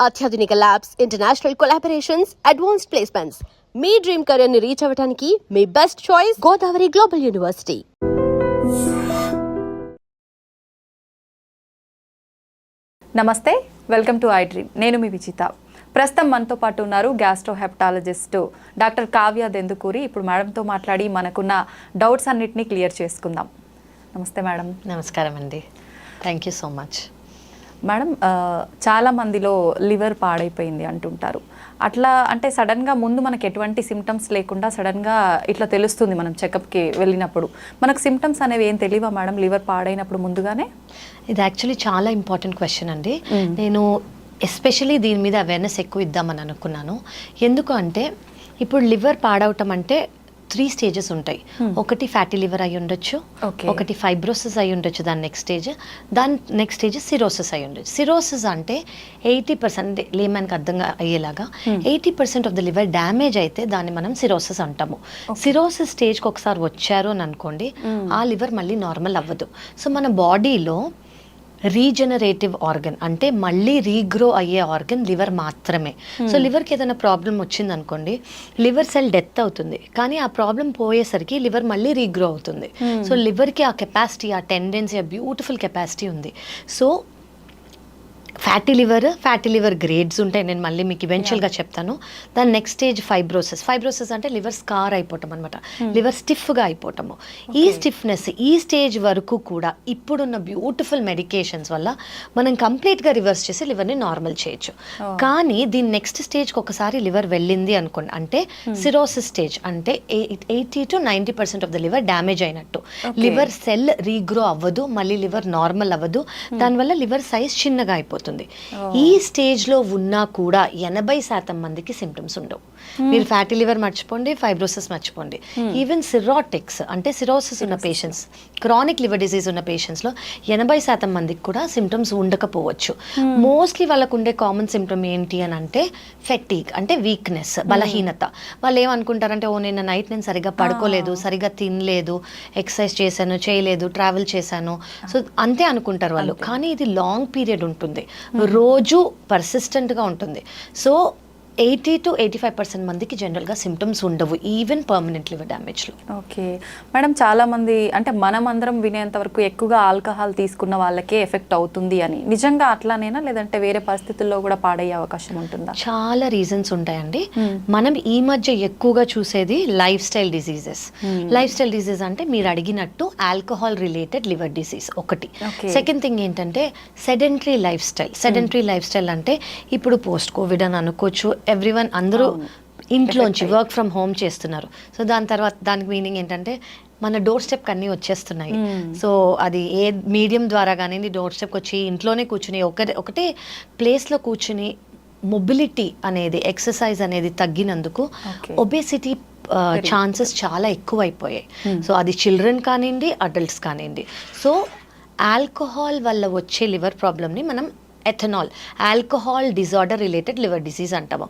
అత్యాధునిక labs, international collaborations, advanced placements. మీ dream career ని రీచ్ అవ్వడానికి మీ best choice Godavari global university. నమస్తే, వెల్కమ్ టు ఐ డ్రీమ్. నేను మీ విజిత. ప్రస్తుతం మనతో పాటు ఉన్నారు gastro hepatologist doctor Kavya Dendukuri. ఇప్పుడు మేడంతో మాట్లాడి మనకున్న డౌట్స్ అన్నిటినీ క్లియర్ చేసుకుందాం. నమస్తే మేడం. నమస్కారం అండి, thank you so much. Madam, చాలా మందిలో లివర్ పాడైపోయింది అంటుంటారు. అట్లా అంటే సడన్గా ముందు మనకు ఎటువంటి సిమ్టమ్స్ లేకుండా సడన్గా ఇట్లా తెలుస్తుంది మనం చెకప్కి వెళ్ళినప్పుడు. మనకు సిమ్టమ్స్ అనేవి ఏం తెలియవా మేడం లివర్ పాడైనప్పుడు ముందుగానే? ఇది యాక్చువల్లీ చాలా ఇంపార్టెంట్ క్వశ్చన్ అండి. నేను ఎస్పెషలీ దీని మీద అవేర్నెస్ ఎక్కువ ఇద్దామని అనుకున్నాను. ఎందుకు అంటే ఇప్పుడు లివర్ పాడవటం అంటే 3 స్టేజెస్ ఉంటాయి. ఒకటి ఫ్యాటీ లివర్ అయి ఉండొచ్చు, ఒకటి ఫైబ్రోసిస్ అయి ఉండొచ్చు, దాని నెక్స్ట్ స్టేజ్ సిరోసిస్ అయి ఉండొచ్చు. సిరోసిస్ అంటే 80% లేమన్కి అర్థంగా అయ్యేలాగా 80% ఆఫ్ ద లివర్ డ్యామేజ్ అయితే దాన్ని మనం సిరోసిస్ అంటాము. సిరోసిస్ స్టేజ్కి ఒకసారి వచ్చారు అని అనుకోండి, ఆ లివర్ మళ్ళీ నార్మల్ అవ్వదు. సో మన బాడీలో రీజనరేటివ్ ఆర్గన్ అంటే మళ్ళీ రీగ్రో అయ్యే ఆర్గన్ లివర్ మాత్రమే. సో లివర్కి ఏదైనా ప్రాబ్లం వచ్చింది అనుకోండి, లివర్ సెల్ డెత్ అవుతుంది, కానీ ఆ ప్రాబ్లం పోయేసరికి లివర్ మళ్ళీ రీగ్రో అవుతుంది. సో లివర్కి ఆ కెపాసిటీ, ఆ టెండెన్సీ, ఆ బ్యూటిఫుల్ కెపాసిటీ ఉంది. సో ఫ్యాటీ లివర్ గ్రేడ్స్ ఉంటాయి, నేను మళ్ళీ మీకు ఈవెన్చువల్గా చెప్తాను. దాని నెక్స్ట్ స్టేజ్ ఫైబ్రోసిస్ అంటే లివర్ స్కార్ అయిపోవటం అనమాట, లివర్ స్టిఫ్గా అయిపోవటము. ఈ స్టిఫ్నెస్ ఈ స్టేజ్ వరకు కూడా ఇప్పుడున్న బ్యూటిఫుల్ మెడికేషన్స్ వల్ల మనం కంప్లీట్గా రివర్స్ చేసి లివర్ని నార్మల్ చేయొచ్చు. కానీ దీని నెక్స్ట్ స్టేజ్కి ఒకసారి లివర్ వెళ్ళింది అనుకోండి, అంటే సిరోసిస్ స్టేజ్ అంటే 80 to 90% of the liver damage అయినట్టు. లివర్ సెల్ రీగ్రో అవ్వదు, మళ్ళీ లివర్ నార్మల్ అవ్వదు, దానివల్ల లివర్ సైజ్ చిన్నగా అయిపోతుంది. ఈ స్టేజ్ లో ఉన్నా కూడా 80% మందికి సిమ్టమ్స్ ఉండవు. మీరు ఫ్యాటీ లివర్ మర్చిపోండి, ఫైబ్రోసిస్ మర్చిపోండి, ఈవెన్ సిరోటిక్స్ అంటే సిరోసిస్ ఉన్న పేషెంట్స్, క్రానిక్ లివర్ డిసీజ్ ఉన్న పేషెంట్స్ లో 80% మందికి కూడా సిమ్టమ్స్ ఉండకపోవచ్చు. మోస్ట్లీ వాళ్ళకు ఉండే కామన్ సిమ్టమ్ ఏంటి అని అంటే ఫెటీగ్ అంటే వీక్నెస్, బలహీనత. వాళ్ళు ఏమనుకుంటారంటే, ఓ నిన్న నైట్ నేను సరిగ్గా పడుకోలేదు, సరిగ్గా తినలేదు, ఎక్సర్సైజ్ చేశాను చేయలేదు, ట్రావెల్ చేశాను, సో అంతే అనుకుంటారు వాళ్ళు. కానీ ఇది లాంగ్ పీరియడ్ ఉంటుంది, రోజు పర్సిస్టెంట్గా ఉంటుంది. సో 80 to 85% మందికి జనరల్గా సిమ్టమ్స్ ఉండవు, ఈవెన్ పర్మనెంట్ లివర్ డ్యామేజ్లో. ఓకే మేడం, చాలామంది అంటే మనం అందరం వినేంత వరకు ఎక్కువగా ఆల్కహాల్ తీసుకున్న వాళ్ళకే ఎఫెక్ట్ అవుతుంది అని, నిజంగా అట్లానేనా లేదంటే వేరే పరిస్థితుల్లో కూడా పాడయ్యే అవకాశం ఉంటుందా? చాలా రీజన్స్ ఉంటాయండి. మనం ఈ మధ్య ఎక్కువగా చూసేది life style diseases. Life style disease అంటే మీరు అడిగినట్టు ఆల్కహాల్ రిలేటెడ్ లివర్ డిసీజ్ ఒకటి. సెకండ్ థింగ్ ఏంటంటే సెడెంటరీ లైఫ్ స్టైల్ అంటే ఇప్పుడు పోస్ట్ కోవిడ్ అని అనుకోవచ్చు, ఎవ్రీవన్ అందరూ ఇంట్లోంచి వర్క్ ఫ్రమ్ హోమ్ చేస్తున్నారు. సో దానికి మీనింగ్ ఏంటంటే మన డోర్ స్టెప్కి అన్నీ వచ్చేస్తున్నాయి. సో అది ఏ మీడియం ద్వారా కానీ డోర్ స్టెప్కి వచ్చి ఇంట్లోనే కూర్చుని ఒకటే ప్లేస్లో కూర్చుని మొబిలిటీ అనేది, ఎక్సర్సైజ్ అనేది తగ్గినందుకు ఒబేసిటీ ఛాన్సెస్ చాలా ఎక్కువైపోయాయి. సో అది చిల్డ్రన్ కానివ్వండి, అడల్ట్స్ కానివ్వండి. సో ఆల్కహాల్ వల్ల వచ్చే లివర్ ప్రాబ్లమ్ని మనం ethanol alcohol disorder related liver disease అంటాము.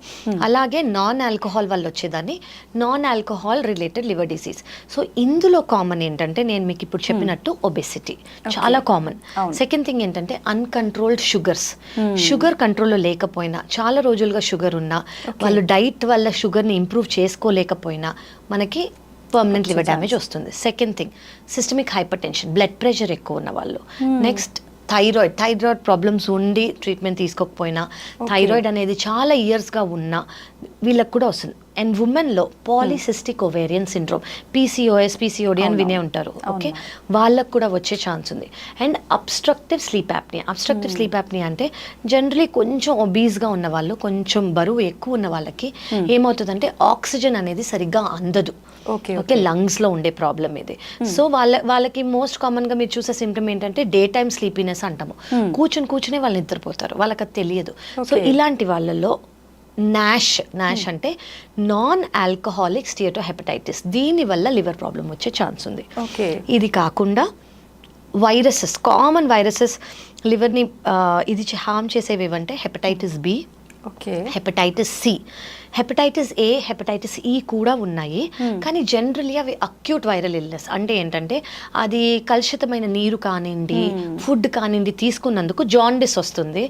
అలాగే నాన్ ఆల్కహాల్ వల్ల వచ్చేదాన్ని non alcohol related liver disease. So ఇందులో కామన్ ఏంటంటే నేను మీకు ఇప్పుడు చెప్పినట్టు ఒబెసిటీ చాలా కామన్. సెకండ్ థింగ్ ఏంటంటే అన్కంట్రోల్డ్ షుగర్ కంట్రోల్లో లేకపోయినా, చాలా రోజులుగా షుగర్ ఉన్నా, వాళ్ళు డైట్ వల్ల షుగర్ని ఇంప్రూవ్ చేసుకోలేకపోయినా మనకి పర్మనెంట్ లివర్ డ్యామేజ్ వస్తుంది. Second thing systemic hypertension, blood pressure ఎక్కువ ఉన్న వాళ్ళు. నెక్స్ట్ థైరాయిడ్ ప్రాబ్లమ్స్ ఉండి ట్రీట్మెంట్ తీసుకోకపోయినా, థైరాయిడ్ అనేది చాలా ఇయర్స్గా ఉన్నా వీళ్ళకి కూడా వస్తుంది. అండ్ ఉమెన్లో పాలిసిస్టిక్ ఓవేరియన్ సిండ్రోమ్, పీసీఓడి అని వినే ఉంటారు. ఓకే, వాళ్ళకు కూడా వచ్చే ఛాన్స్ ఉంది. అండ్ అబ్స్ట్రక్టివ్ స్లీప్ యాప్నియా అంటే జనరలీ కొంచెం ఒబీస్గా ఉన్న వాళ్ళు, కొంచెం బరువు ఎక్కువ ఉన్న వాళ్ళకి ఏమవుతుందంటే ఆక్సిజన్ అనేది సరిగ్గా అందదు. ఓకే, లంగ్స్లో ఉండే ప్రాబ్లం ఇది. సో వాళ్ళకి మోస్ట్ కామన్గా మీరు చూసే సిమ్టమ్ ఏంటంటే డే టైమ్ స్లీపీనెస్ అంటాము. కూర్చునే వాళ్ళు నిద్రపోతారు, వాళ్ళకి అది తెలియదు. సో ఇలాంటి వాళ్ళలో నాష్ అంటే నాన్ ఆల్కహాలిక్ స్టియటోహెపటైటిస్, దీనివల్ల లివర్ ప్రాబ్లం వచ్చే ఛాన్స్ ఉంది. ఇది కాకుండా కామన్ వైరసెస్ లివర్ని ఇది హార్మ్ చేసేవి ఏవంటే hepatitis B, hepatitis C, hepatitis A, hepatitis E కూడా ఉన్నాయి. కానీ జనరల్లీ అవి అక్యూట్ వైరల్ ఇల్నెస్. అంటే ఏంటంటే అది కలుషితమైన నీరు కానివ్వండి, ఫుడ్ కానివ్వండి తీసుకున్నందుకు జాండిస్ వస్తుంది.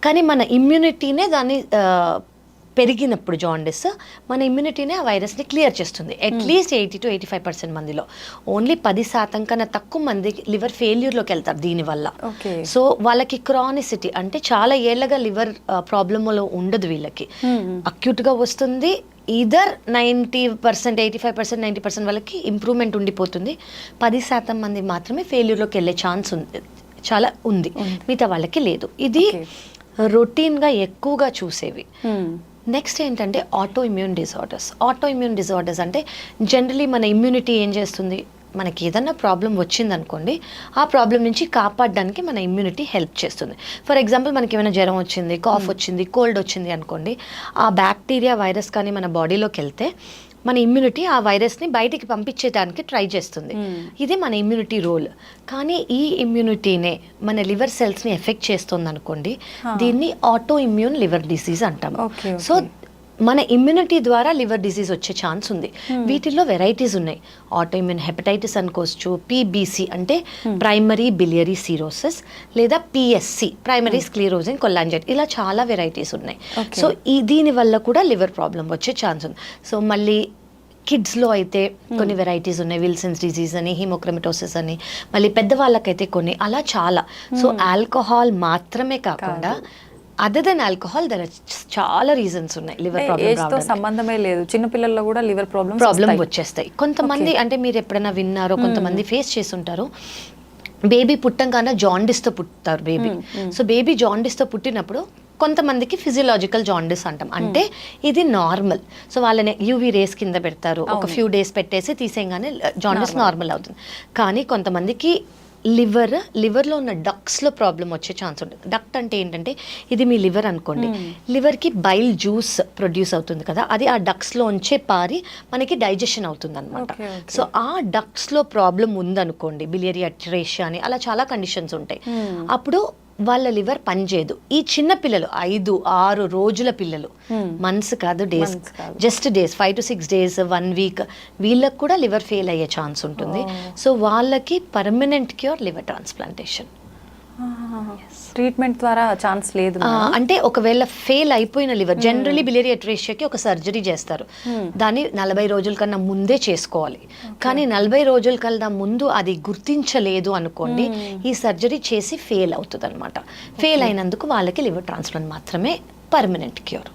కానీ మన ఇమ్యూనిటీనే దాన్ని పెరిగినప్పుడు జాండిస్ మన ఇమ్యూనిటీనే ఆ వైరస్ని క్లియర్ చేస్తుంది. అట్లీస్ట్ 80 to 85% మందిలో. ఓన్లీ 10% కన్నా తక్కువ మంది లివర్ ఫెయిల్యూర్లోకి వెళ్తారు దీనివల్ల. సో వాళ్ళకి క్రానిసిటీ అంటే చాలా ఏళ్ళగా లివర్ ప్రాబ్లంలో ఉండదు వీళ్ళకి, అక్యూట్గా వస్తుంది. ఈదర్ 90%, 85%, 90% వాళ్ళకి ఇంప్రూవ్మెంట్ ఉండిపోతుంది. 10% మంది మాత్రమే ఫెయిల్యూర్లోకి వెళ్ళే ఛాన్స్ ఉంది, చాలా ఉంది, మిగతా వాళ్ళకి లేదు. ఇది రొటీన్గా ఎక్కువగా చూసేవి. నెక్స్ట్ ఏంటంటే auto immune disorders. Auto immune disorders అంటే జనరలీ మన ఇమ్యూనిటీ ఏం చేస్తుంది, మనకి ఏదన్నా ప్రాబ్లం వచ్చిందనుకోండి, ఆ ప్రాబ్లం నుంచి కాపాడడానికి మన ఇమ్యూనిటీ హెల్ప్ చేస్తుంది. ఫర్ ఎగ్జాంపుల్ మనకి ఏమైనా జ్వరం వచ్చింది, కాఫ్ వచ్చింది, కోల్డ్ వచ్చింది అనుకోండి, ఆ బ్యాక్టీరియా వైరస్ కానీ మన బాడీలోకి వెళ్తే మన ఇమ్యూనిటీ ఆ వైరస్ని బయటికి పంపించేదానికి ట్రై చేస్తుంది. ఇది మన ఇమ్యూనిటీ రోల్. కానీ ఈ ఇమ్యూనిటీనే మన లివర్ సెల్స్ని ఎఫెక్ట్ చేస్తుంది అనుకోండి, దీన్ని ఆటో ఇమ్యూన్ లివర్ డిసీజ్ అంటాము. సో మన ఇమ్యూనిటీ ద్వారా లివర్ డిసీజ్ వచ్చే ఛాన్స్ ఉంది. వీటిల్లో వెరైటీస్ ఉన్నాయి. ఆటో ఇమ్యూన్ హెపటైటిస్ అనుకోవచ్చు, పిబిసి అంటే ప్రైమరీ బిలియరీ సిరోసిస్, లేదా పిఎస్సి ప్రైమరీ స్క్లీరోజింగ్ కొలాంజైటిస్, ఇలా చాలా వెరైటీస్ ఉన్నాయి. సో దీని వల్ల కూడా లివర్ ప్రాబ్లం వచ్చే ఛాన్స్ ఉంది. సో మళ్ళీ కిడ్స్లో అయితే కొన్ని వెరైటీస్ ఉన్నాయి, విల్సన్స్ డిజీజ్ అని, హిమోక్రమటోసిస్ అని, మళ్ళీ పెద్దవాళ్ళకైతే కొన్ని, అలా చాలా. సో ఆల్కహాల్ మాత్రమే కాకుండా అదర్ దెన్ ఆల్కహాల్ దర్ చాలా రీజన్స్ ఉన్నాయి లివర్ ప్రాబ్లమ్. సంబంధమే లేదు, చిన్న పిల్లల్లో కూడా లివర్ ప్రాబ్లం వచ్చేస్తాయి. కొంతమంది అంటే మీరు ఎప్పుడైనా విన్నారో, కొంతమంది ఫేస్ చేసి ఉంటారు, బేబీ పుట్టంగానే జాండిస్తో పుట్టారు బేబీ. సో బేబీ జాండిస్తో పుట్టినప్పుడు కొంతమందికి ఫిజియలాజికల్ జాండిస్ అంటాం, అంటే ఇది నార్మల్. సో వాళ్ళని యూవీ రేస్ కింద పెడతారు, ఒక ఫ్యూ డేస్ పెట్టేసి తీసేయగానే జాండిస్ నార్మల్ అవుతుంది. కానీ కొంతమందికి లివర్లో ఉన్న డక్స్లో ప్రాబ్లం వచ్చే ఛాన్స్ ఉంటుంది. డక్ట్ అంటే ఏంటంటే ఇది మీ లివర్ అనుకోండి, లివర్కి బైల్ జ్యూస్ ప్రొడ్యూస్ అవుతుంది కదా, అది ఆ డక్స్లోంచే పారి మనకి డైజెషన్ అవుతుంది అనమాట. సో ఆ డక్స్లో ప్రాబ్లం ఉందనుకోండి, బిలియరీ అట్రేషియా అని, అలా చాలా కండిషన్స్ ఉంటాయి. అప్పుడు వాళ్ళ లివర్ పనిచేయదు. ఈ చిన్న పిల్లలు 5-6 రోజుల పిల్లలు, మంత్స్ కాదు, days, just days, 5 to 6 days, 1 week, వీళ్ళకి కూడా లివర్ ఫెయిల్ అయ్యే ఛాన్స్ ఉంటుంది. సో వాళ్ళకి permanent cure liver transplantation. Treatment ద్వారా ఛాన్స్ లేదు అంటే ఒకవేళ ఫెయిల్ అయిపోయిన లివర్, జనరలీ బిలియరీ అట్రేషియాకి ఒక సర్జరీ చేస్తారు, దాన్ని 40 రోజుల కన్నా ముందే చేసుకోవాలి. కానీ 40 రోజుల కన్నా ముందు అది గుర్తించలేదు అనుకోండి, ఈ సర్జరీ చేసి ఫెయిల్ అవుతుంది అనమాట. ఫెయిల్ అయినందుకు వాళ్ళకి లివర్ ట్రాన్స్ప్లాంట్ మాత్రమే పర్మనెంట్ క్యూర్.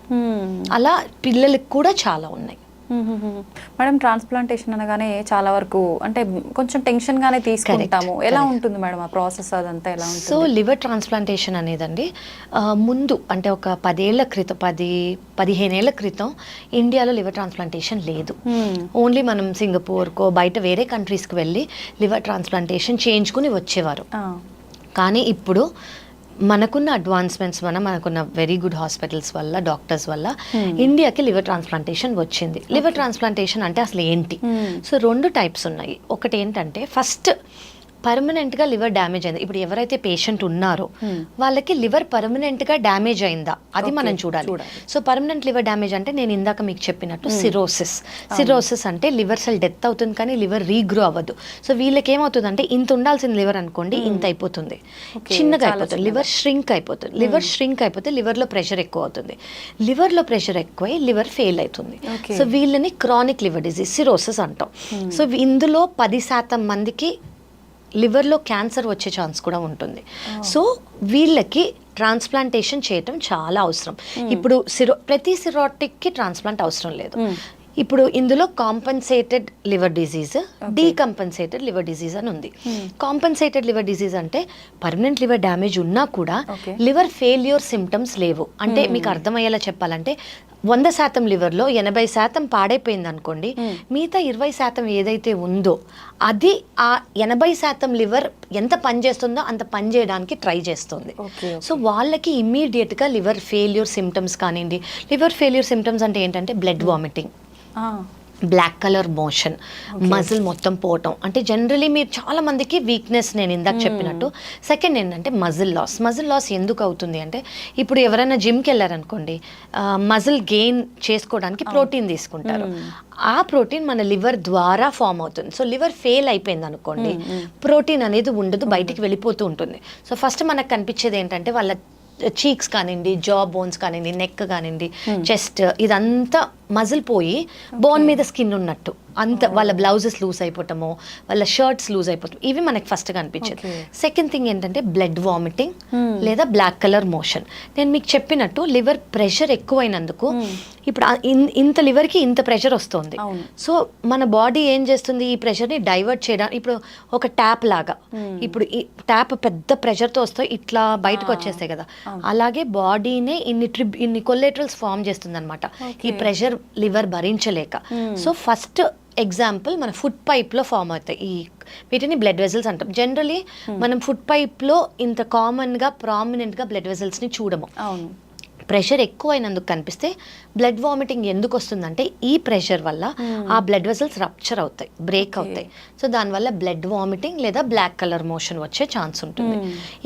అలా పిల్లలకి కూడా చాలా ఉన్నాయి. మేడం, ట్రాన్స్ప్లాంటేషన్ అనగానే చాలా వరకు అంటే కొంచెం టెన్షన్ గానే తీసుకుంటాము. ఎలా ఉంటుంది మేడం ఆ ప్రాసెస్, అదంతా ఎలా ఉంటుంది? సో లివర్ ట్రాన్స్ప్లాంటేషన్ అనేదండి ముందు అంటే ఒక 10-15 ఏళ్ల క్రితం ఇండియాలో లివర్ ట్రాన్స్ప్లాంటేషన్ లేదు. ఓన్లీ మనం సింగపూర్కో బయట వేరే కంట్రీస్కి వెళ్ళి లివర్ ట్రాన్స్ప్లాంటేషన్ చేయించుకుని వచ్చేవారు. కానీ ఇప్పుడు మనకున్న అడ్వాన్స్మెంట్స్ వల్ల, మనకున్న వెరీ గుడ్ హాస్పిటల్స్ వల్ల, డాక్టర్స్ వల్ల ఇండియాకి లివర్ ట్రాన్స్ప్లాంటేషన్ వచ్చింది. లివర్ ట్రాన్స్ప్లాంటేషన్ అంటే అసలు ఏంటి? సో 2 టైప్స్ ఉన్నాయి. ఒకటి ఏంటంటే ఫస్ట్ పర్మనెంట్గా లివర్ డ్యామేజ్ అయింది. ఇప్పుడు ఎవరైతే పేషెంట్ ఉన్నారో వాళ్ళకి లివర్ పర్మనెంట్గా డ్యామేజ్ అయిందా, అది మనం చూడాలి. సో పర్మనెంట్ లివర్ డ్యామేజ్ అంటే నేను ఇందాక మీకు చెప్పినట్టు సిరోసిస్ అంటే లివర్ సెల్ డెత్ అవుతుంది కానీ లివర్ రీగ్రో అవ్వదు. సో వీళ్ళకి ఏమవుతుంది అంటే ఇంత ఉండాల్సిన లివర్ అనుకోండి, ఇంత అయిపోతుంది, చిన్నగా అయిపోతుంది, లివర్ ష్రింక్ అయిపోతుంది. లివర్ ష్రింక్ అయిపోతే లివర్లో ప్రెషర్ ఎక్కువ అవుతుంది, లివర్లో ప్రెషర్ ఎక్కువై లివర్ ఫెయిల్ అవుతుంది. సో వీళ్ళని క్రానిక్ లివర్ డిజీజ్ సిరోసిస్ అంటాం. సో ఇందులో 10% మందికి లివర్లో క్యాన్సర్ వచ్చే ఛాన్స్ కూడా ఉంటుంది. సో వీళ్ళకి ట్రాన్స్ప్లాంటేషన్ చేయటం చాలా అవసరం. ఇప్పుడు ప్రతి సిరోటిక్కి ట్రాన్స్ప్లాంట్ అవసరం లేదు. ఇప్పుడు ఇందులో compensated liver disease, decompensated liver disease అని ఉంది. కాంపన్సేటెడ్ లివర్ డిజీజ్ అంటే పర్మనెంట్ లివర్ డ్యామేజ్ ఉన్నా కూడా లివర్ ఫెయిల్యూర్ సిమ్టమ్స్ లేవు. అంటే మీకు అర్థమయ్యేలా చెప్పాలంటే 100% లివర్లో 80% పాడైపోయింది అనుకోండి, మిగతా 20% ఏదైతే ఉందో అది ఆ 80% లివర్ ఎంత పని చేస్తుందో అంత పని చేయడానికి ట్రై చేస్తుంది. సో వాళ్ళకి ఇమ్మీడియట్గా లివర్ ఫెయిల్యూర్ సిమ్టమ్స్ కానివ్వండి. లివర్ ఫెయిల్యూర్ సిమ్టమ్స్ అంటే ఏంటంటే blood vomiting, black colour motion, muscle మొత్తం పోవటం, అంటే జనరలీ మీరు చాలా మందికి వీక్నెస్ నేను ఇందాక చెప్పినట్టు. సెకండ్ ఏంటంటే మజిల్ లాస్ ఎందుకు అవుతుంది అంటే ఇప్పుడు ఎవరైనా జిమ్కి వెళ్ళారనుకోండి, మజిల్ గెయిన్ చేసుకోవడానికి ప్రోటీన్ తీసుకుంటారు, ఆ ప్రోటీన్ మన లివర్ ద్వారా ఫామ్ అవుతుంది. సో లివర్ ఫెయిల్ అయిపోయింది అనుకోండి, ప్రోటీన్ అనేది ఉండదు, బయటికి వెళ్ళిపోతూ ఉంటుంది. సో ఫస్ట్ మనకు కనిపించేది ఏంటంటే వాళ్ళ చీక్స్ కానివ్వండి, జా బోన్స్ కానివ్వండి, నెక్ కానివ్వండి, చెస్ట్, ఇదంతా మజిల్ పోయి బోన్ మీద స్కిన్ ఉన్నట్టు, అంత వాళ్ళ బ్లౌజెస్ లూజ్ అయిపోవటము, వాళ్ళ షర్ట్స్ లూజ్ అయిపోవటం, ఇవి మనకి ఫస్ట్గా అనిపించేది. సెకండ్ థింగ్ ఏంటంటే బ్లడ్ వామిటింగ్ లేదా బ్లాక్ కలర్ మోషన్. నేను మీకు చెప్పినట్టు లివర్ ప్రెషర్ ఎక్కువైనందుకు ఇప్పుడు ఇంత లివర్కి ఇంత ప్రెషర్ వస్తుంది. సో మన బాడీ ఏం చేస్తుంది, ఈ ప్రెషర్ని డైవర్ట్ చేయడానికి, ఇప్పుడు ఒక ట్యాప్ లాగా, ఇప్పుడు ఈ ట్యాప్ పెద్ద ప్రెషర్తో వస్తే ఇట్లా బయటకు వచ్చేస్తాయి కదా, అలాగే బాడీనే ఇన్ని కొలెటరల్స్ ఫామ్ చేస్తుంది అనమాట, ఈ ప్రెషర్ లివర్ భరించలేక. సో ఫస్ట్ ఎగ్జాంపుల్ మన ఫుడ్ పైప్లో ఫామ్ అవుతాయి వీటిని బ్లడ్ వెజల్స్ అంటాం. జనరలీ మనం ఫుడ్ పైప్లో ఇంత కామన్గా ప్రామినెంట్గా బ్లడ్ వెజల్స్ని చూడము. ప్రెషర్ ఎక్కువైనందుకు కనిపిస్తే బ్లడ్ వామిటింగ్ ఎందుకు వస్తుందంటే ఈ ప్రెషర్ వల్ల ఆ బ్లడ్ వెసల్స్ రప్చర్ అవుతాయి, బ్రేక్ అవుతాయి. సో దానివల్ల బ్లడ్ వామిటింగ్ లేదా బ్లాక్ కలర్ మోషన్ వచ్చే ఛాన్స్ ఉంటుంది.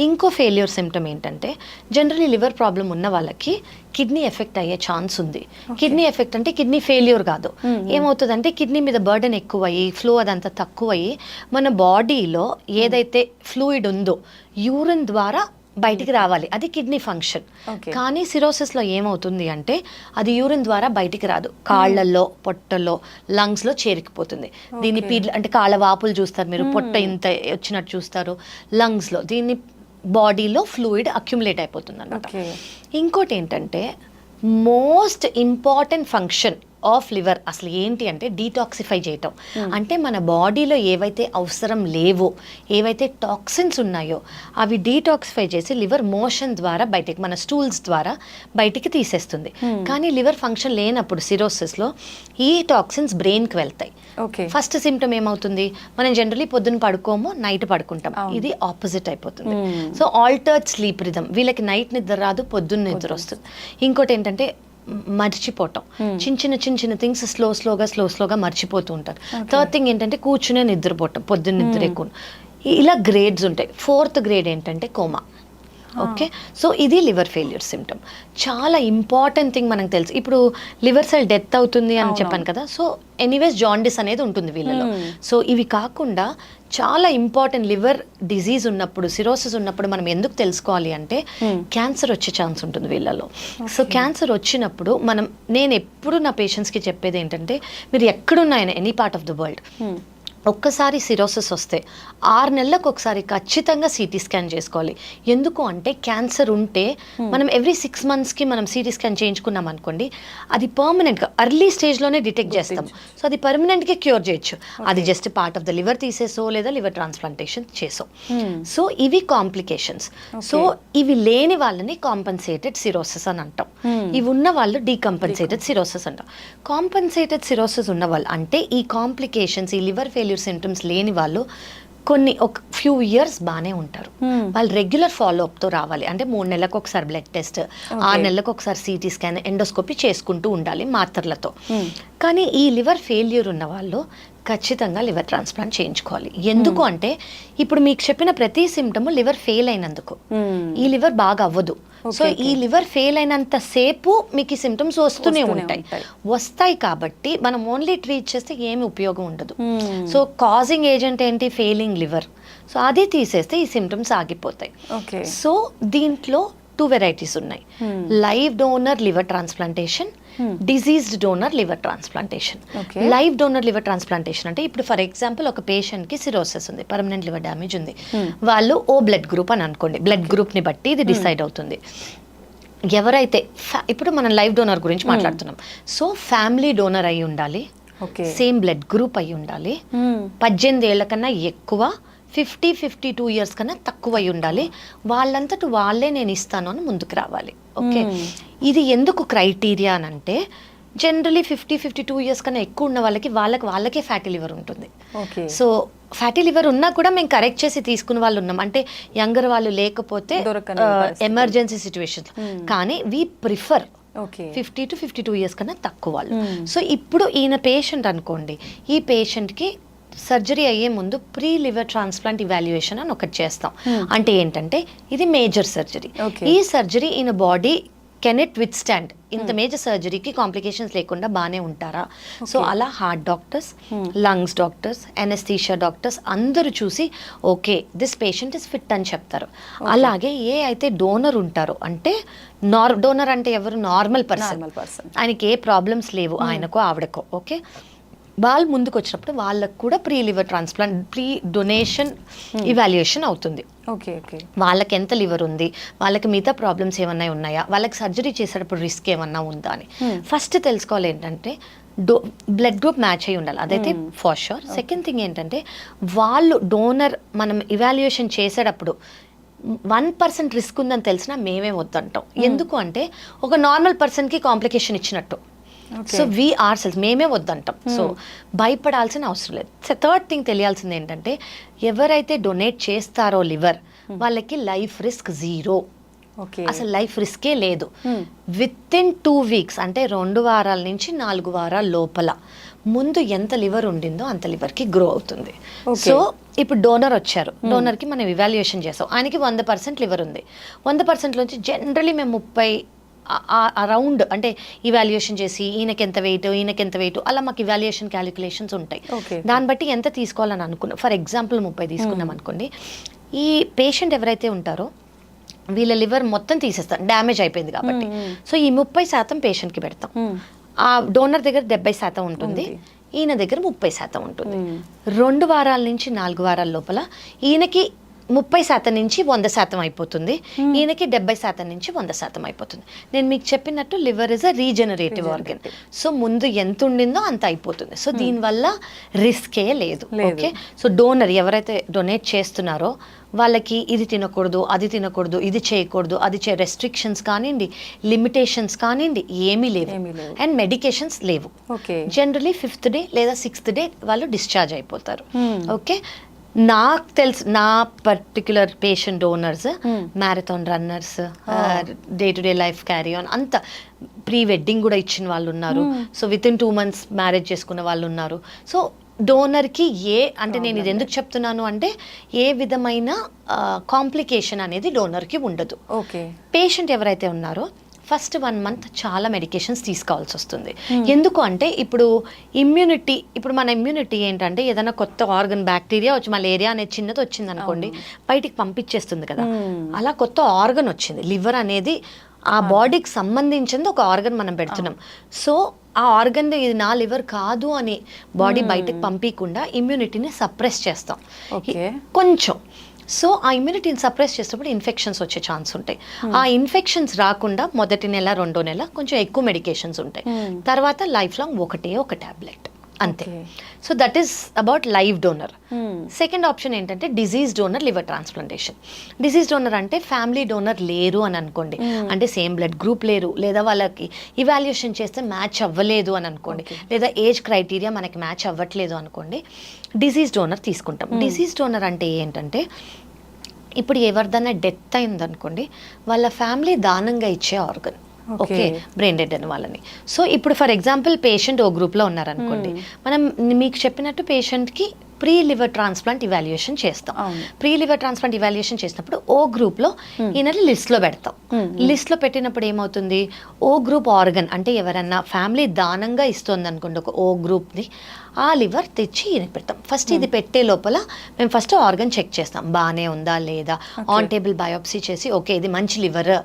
ఇంకో ఫెయిల్యూర్ సిమ్టమ్ ఏంటంటే జనరలీ లివర్ ప్రాబ్లం ఉన్న వాళ్ళకి కిడ్నీ ఎఫెక్ట్ అయ్యే ఛాన్స్ ఉంది. కిడ్నీ ఎఫెక్ట్ అంటే కిడ్నీ ఫెయిల్యూర్ కాదు, ఏమవుతుందంటే కిడ్నీ మీద బర్డెన్ ఎక్కువయ్యి ఫ్లో అదంతా తక్కువయ్యి మన బాడీలో ఏదైతే ఫ్లూయిడ్ ఉందో యూరిన్ ద్వారా బయటికి రావాలి, అది కిడ్నీ ఫంక్షన్. కానీ సిరోసిస్లో ఏమవుతుంది అంటే అది యూరిన్ ద్వారా బయటికి రాదు, కాళ్ళల్లో, పొట్టలో, లంగ్స్లో చేరికిపోతుంది. దీన్ని అంటే కాళ్ళ వాపులు చూస్తారు మీరు, పొట్ట ఇంత వచ్చినట్టు చూస్తారు లంగ్స్లో, దీన్ని బాడీలో ఫ్లూయిడ్ అక్యుములేట్ అయిపోతుంది అన్నమాట. ఇంకోటి ఏంటంటే most important function of liver అసలు ఏంటి అంటే డీటాక్సిఫై చేయటం. అంటే మన బాడీలో ఏవైతే అవసరం లేవో, ఏవైతే టాక్సిన్స్ ఉన్నాయో అవి డీటాక్సిఫై చేసి లివర్ మోషన్ ద్వారా బయటికి, మన స్టూల్స్ ద్వారా బయటికి తీసేస్తుంది. కానీ లివర్ ఫంక్షన్ లేనప్పుడు సిరోసిస్లో ఈ టాక్సిన్స్ బ్రెయిన్కి వెళ్తాయి. ఫస్ట్ సిమ్టమ్ ఏమవుతుంది, మనం జనరలీ పొద్దున్న పడుకోము, నైట్ పడుకుంటాం, ఇది ఆపోజిట్ అయిపోతుంది. సో ఆల్టర్డ్ స్లీప్ రిథమ్, వీళ్ళకి నైట్ నిద్ర రాదు, పొద్దున్న నిద్ర వస్తుంది. ఇంకోటి ఏంటంటే మర్చిపోవటం, చిన్న చిన్న థింగ్స్ స్లోగా మర్చిపోతూ ఉంటారు. థర్డ్ థింగ్ ఏంటంటే కూర్చునే నిద్రపోవటం, పొద్దున్న నిద్ర ఎక్కువ. ఇలా గ్రేడ్స్ ఉంటాయి. ఫోర్త్ గ్రేడ్ ఏంటంటే కోమా. ఓకే, సో ఇది లివర్ ఫెయిల్యూర్ సిమ్టమ్. చాలా ఇంపార్టెంట్ థింగ్ మనకు తెలుసు, ఇప్పుడు లివర్ సెల్ డెత్ అవుతుంది అని చెప్పాను కదా, సో ఎనీవేస్ జాండిస్ అనేది ఉంటుంది వీళ్ళలో. సో ఇవి కాకుండా చాలా ఇంపార్టెంట్ లివర్ డిజీజ్ ఉన్నప్పుడు, సిరోసిస్ ఉన్నప్పుడు మనం ఎందుకు తెలుసుకోవాలి అంటే క్యాన్సర్ వచ్చే ఛాన్స్ ఉంటుంది వీళ్ళలో. సో క్యాన్సర్ వచ్చినప్పుడు నేను ఎప్పుడు నా పేషెంట్స్కి చెప్పేది ఏంటంటే మీరు ఎక్కడున్నాయని any part of the world ఒక్కసారి సిరోసిస్ వస్తే 6 నెలలకు ఒకసారి ఖచ్చితంగా సిటీ స్కాన్ చేసుకోవాలి. ఎందుకు అంటే క్యాన్సర్ ఉంటే మనం ఎవ్రీ 6 మంత్స్కి మనం సిటీ స్కాన్ చేయించుకున్నాం అనుకోండి, అది పర్మనెంట్గా ఎర్లీ స్టేజ్లోనే డిటెక్ట్ చేస్తాం. సో అది పర్మనెంట్గా క్యూర్ చేయొచ్చు. అది just part of the liver తీసేసో లేదా లివర్ ట్రాన్స్ప్లాంటేషన్ చేసో. సో ఇవి కాంప్లికేషన్స్. సో ఇవి లేని వాళ్ళని కాంపన్సేటెడ్ సిరోసిస్ అని అంటాం, ఇవి ఉన్న వాళ్ళు డీకంపన్సేటెడ్ సిరోసిస్ అంటాం. కాంపన్సేటెడ్ సిరోసిస్ ఉన్న వాళ్ళు అంటే ఈ కాంప్లికేషన్స్, ఈ లివర్ ఫెయిల్యూర్ సింటమ్స్ లేని వాళ్ళు ఒక ఫ్యూ ఇయర్స్ బాగానే ఉంటారు. వాళ్ళు రెగ్యులర్ ఫాలోఅప్తో రావాలి. అంటే 3 నెలలకు ఒకసారి బ్లడ్ టెస్ట్, 6 నెలలకు ఒకసారి సిటీ స్కాన్, ఎండోస్కోపీ చేసుకుంటూ ఉండాలి మాత్రలతో. కానీ ఈ లివర్ ఫెయిల్యూర్ ఉన్న వాళ్ళు ఖచ్చితంగా లివర్ ట్రాన్స్ప్లాంట్ చేయించుకోవాలి. ఎందుకు అంటే ఇప్పుడు మీకు చెప్పిన ప్రతి సిమ్టమ్ లివర్ ఫెయిల్ అయినందుకు, ఈ లివర్ బాగా అవ్వదు. సో ఈ లివర్ ఫెయిల్ అయినంత సేపు మీకు ఈ సిమ్టమ్స్ వస్తూనే వస్తాయి కాబట్టి మనం ఓన్లీ ట్రీట్ చేస్తే ఏమి ఉపయోగం ఉండదు. సో కాజింగ్ ఏజెంట్ ఏంటి, ఫెయిలింగ్ లివర్. సో అది తీసేస్తే ఈ సిమ్టమ్స్ ఆగిపోతాయి. సో దీంట్లో 2 వెరైటీస్ ఉన్నాయి, live donor liver transplantation, diseased donor liver transplantation. Live donor liver transplantation అంటే ఇప్పుడు ఫర్ ఎగ్జాంపుల్ ఒక పేషెంట్కి సిరోసిస్ ఉంది, పర్మనెంట్ లివర్ డ్యామేజ్ ఉంది, వాళ్ళు ఓ బ్లడ్ గ్రూప్ అని అనుకోండి, బ్లడ్ గ్రూప్ని బట్టి ఇది డిసైడ్ అవుతుంది. ఎవరైతే ఇప్పుడు మనం లైవ్ డోనర్ గురించి మాట్లాడుతున్నాం, సో ఫ్యామిలీ డోనర్ అయి ఉండాలి, సేమ్ బ్లడ్ గ్రూప్ అయి ఉండాలి, 18 ఏళ్ల కన్నా ఎక్కువ, 52 ఇయర్స్ కన్నా తక్కువ అయి ఉండాలి, వాళ్ళంతట వాళ్ళే నేను ఇస్తాను అని ముందుకు రావాలి. ఓకే, ఇది ఎందుకు క్రైటీరియా అని అంటే జనరలీ 52 ఇయర్స్ కన్నా ఎక్కువ ఉన్న వాళ్ళకే ఫ్యాటీ లివర్ ఉంటుంది. సో ఫ్యాటీ లివర్ ఉన్నా కూడా మేము కరెక్ట్ చేసి తీసుకున్న వాళ్ళు ఉన్నాం, అంటే యంగర్ వాళ్ళు లేకపోతే ఎమర్జెన్సీ సిచ్యువేషన్స్. కానీ వీ ప్రిఫర్ 50 to 52 ఇయర్స్ కన్నా తక్కువ వాళ్ళు. సో ఇప్పుడు ఈయన పేషెంట్ అనుకోండి, ఈ పేషెంట్కి సర్జరీ అయ్యే ముందు ప్రీ లివర్ ట్రాన్స్ప్లాంట్ ఇవాల్యుయేషన్ అని ఒకటి చేస్తాం. అంటే ఏంటంటే ఇది మేజర్ సర్జరీ. ఈ సర్జరీ ఈయన body can it with stand ఇంత మేజర్ సర్జరీకి కాంప్లికేషన్స్ లేకుండా బాగానే ఉంటారా? సో అలా heart doctors, lungs doctors, anaesthesia doctors అందరూ చూసి okay this patient is fit అని చెప్తారు. అలాగే ఏ అయితే డోనర్ ఉంటారో, అంటే డోనర్ అంటే ఎవరు? నార్మల్ పర్సన్, ఆయనకి ఏ ప్రాబ్లమ్స్ లేవు, ఆయనకో ఆవిడకో, ఓకే, వాళ్ళు ముందుకు వచ్చినప్పుడు వాళ్ళకు కూడా pre liver transplant, pre donation evaluation అవుతుంది. ఓకే ఓకే, వాళ్ళకి ఎంత లివర్ ఉంది, వాళ్ళకి మిగతా ప్రాబ్లమ్స్ ఏమన్నా ఉన్నాయా, వాళ్ళకి సర్జరీ చేసేటప్పుడు రిస్క్ ఏమన్నా ఉందా అని ఫస్ట్ తెలుసుకోవాలి. ఏంటంటే బ్లడ్ గ్రూప్ మ్యాచ్ అయి ఉండాలి, అదైతే ఫర్ షూర్. సెకండ్ థింగ్ ఏంటంటే వాళ్ళు డోనర్ మనం ఇవాల్యుయేషన్ చేసేటప్పుడు 1% రిస్క్ ఉందని తెలిసినా మేమే వద్దంటాం. ఎందుకు అంటే ఒక నార్మల్ పర్సన్కి కాంప్లికేషన్ ఇచ్చినట్టు. సో వీ ఆర్ సెల్స్ మేమే వద్దంటాం. సో భయపడాల్సిన అవసరం లేదు. థర్డ్ థింగ్ తెలియాల్సింది ఏంటంటే ఎవరైతే డొనేట్ చేస్తారో లివర్, వాళ్ళకి లైఫ్ రిస్క్ 0. అసలు లైఫ్ రిస్కే లేదు. విత్ ఇన్ 2 వీక్స్ అంటే 2 వారాల నుంచి 4 వారాల లోపల ముందు ఎంత లివర్ ఉండిందో అంత లివర్కి గ్రో అవుతుంది. సో ఇప్పుడు డోనర్ వచ్చారు, డోనర్కి మనం ఇవాల్యుయేషన్ చేసాం, ఆయనకి 100% లివర్ ఉంది. 100% నుంచి జనరలీ మేము 30 అరౌండ్ అంటే ఇవాల్యుయేషన్ చేసి ఈయనకి ఎంత వెయిట్ అలా మాకు ఇవాల్యుయేషన్ క్యాలిక్యులేషన్స్ ఉంటాయి. దాన్ని బట్టి ఎంత తీసుకోవాలని అనుకున్నాం. ఫర్ ఎగ్జాంపుల్ 30 తీసుకున్నాం అనుకోండి, ఈ పేషెంట్ ఎవరైతే ఉంటారో వీళ్ళ లివర్ మొత్తం తీసేస్తాం, డ్యామేజ్ అయిపోయింది కాబట్టి. సో ఈ 30% పేషెంట్కి పెడతాం. ఆ డోనర్ దగ్గర 70% ఉంటుంది, ఈయన దగ్గర 30% ఉంటుంది. 2 వారాల నుంచి 4 వారాల లోపల ఈయనకి 30% నుంచి 100% అయిపోతుంది, ఈయనకి 70% నుంచి 100% అయిపోతుంది. నేను మీకు చెప్పినట్టు liver is a regenerative organ. So ముందు ఎంత ఉండిందో అంత అయిపోతుంది. సో దీనివల్ల రిస్కే లేదు. ఓకే, సో డోనర్ ఎవరైతే డొనేట్ చేస్తున్నారో వాళ్ళకి ఇది తినకూడదు, అది తినకూడదు, ఇది చేయకూడదు, అది రెస్ట్రిక్షన్స్ కానివ్వండి, లిమిటేషన్స్ కానివ్వండి ఏమీ లేవు. అండ్ మెడికేషన్స్ లేవు. జనరలీ 5th డే లేదా 6th డే వాళ్ళు డిశ్చార్జ్ అయిపోతారు. ఓకే, నాకు తెలుసు నా particular patient donors marathon runners, day to day life carry on, అంత ప్రీ వెడ్డింగ్ కూడా ఇచ్చిన వాళ్ళు ఉన్నారు. So with in 2 months marriage చేసుకున్న వాళ్ళు ఉన్నారు. సో డోనర్కి అంటే నేను ఇది ఎందుకు చెప్తున్నాను అంటే ఏ విధమైన కాంప్లికేషన్ అనేది డోనర్కి ఉండదు. ఓకే, పేషెంట్ ఎవరైతే ఉన్నారో ఫస్ట్ 1 month చాలా మెడికేషన్స్ తీసుకోవాల్సి వస్తుంది. ఎందుకు అంటే ఇప్పుడు మన ఇమ్యూనిటీ ఏంటంటే ఏదైనా కొత్త ఆర్గన్, బ్యాక్టీరియా వచ్చి మలేరియా అనేది చిన్నది వచ్చింది అనుకోండి బయటికి పంపించేస్తుంది కదా, అలా కొత్త ఆర్గన్ వచ్చింది. లివర్ అనేది ఆ బాడీకి సంబంధించింది ఒక ఆర్గన్ మనం పెడుతున్నాం. సో ఆ ఆర్గన్ ఇది నా లివర్ కాదు అని బాడీ బయటకు పంపించకుండా ఇమ్యూనిటీని సప్రెస్ చేస్తాం కొంచెం. సో ఆ ఇమ్యూనిటీని సప్రెస్ చేసేటప్పుడు ఇన్ఫెక్షన్స్ వచ్చే ఛాన్స్ ఉంటాయి. ఆ ఇన్ఫెక్షన్స్ రాకుండా మొదటి నెల 2వ నెల కొంచెం ఎక్కువ మెడికేషన్స్ ఉంటాయి, తర్వాత లైఫ్ లాంగ్ ఒక టాబ్లెట్ అంతే. So that is about live donor. Second option ఏంటంటే deceased donor liver transplantation. Deceased donor అంటే ఫ్యామిలీ డోనర్ లేరు అని అనుకోండి, అంటే సేమ్ బ్లడ్ గ్రూప్ లేరు, లేదా వాళ్ళకి ఇవాల్యుయేషన్ చేస్తే మ్యాచ్ అవ్వలేదు అని అనుకోండి, లేదా ఏజ్ క్రైటీరియా మనకి మ్యాచ్ అవ్వట్లేదు అనుకోండి, డిజీజ్ డోనర్ తీసుకుంటాం. డిజీజ్ డోనర్ అంటే ఏంటంటే ఇప్పుడు ఎవరిదైనా డెత్ అయింది అనుకోండి, వాళ్ళ ఫ్యామిలీ దానంగా ఇచ్చే ఆర్గన్. ఓకే, బ్రెయిన్ డెడ్ అని వాళ్ళని. సో ఇప్పుడు ఫర్ ఎగ్జాంపుల్ పేషెంట్ ఓ గ్రూప్లో ఉన్నారనుకోండి, మనం మీకు చెప్పినట్టు పేషెంట్కి ప్రీ లివర్ ట్రాన్స్ప్లాంట్ ఇవాల్యుయేషన్ చేస్తాం. ప్రీ లివర్ ట్రాన్స్ప్లాంట్ ఇవాల్యుయేషన్ చేసినప్పుడు ఓ గ్రూప్లో ఈయనని లిస్ట్లో పెడతాం. లిస్ట్లో పెట్టినప్పుడు ఏమవుతుంది, ఓ గ్రూప్ ఆర్గన్ అంటే ఎవరన్నా ఫ్యామిలీ దానంగా ఇస్తుంది అనుకోండి ఒక ఓ గ్రూప్ని, ఆ లివర్ తెచ్చి ఈయన పెడతాం. ఫస్ట్ ఇది పెట్టే లోపల మేము ఫస్ట్ ఆర్గన్ చెక్ చేస్తాం బాగానే ఉందా లేదా, ఆన్ టేబుల్ బయోప్సీ చేసి ఓకే ఇది మంచి లివర్,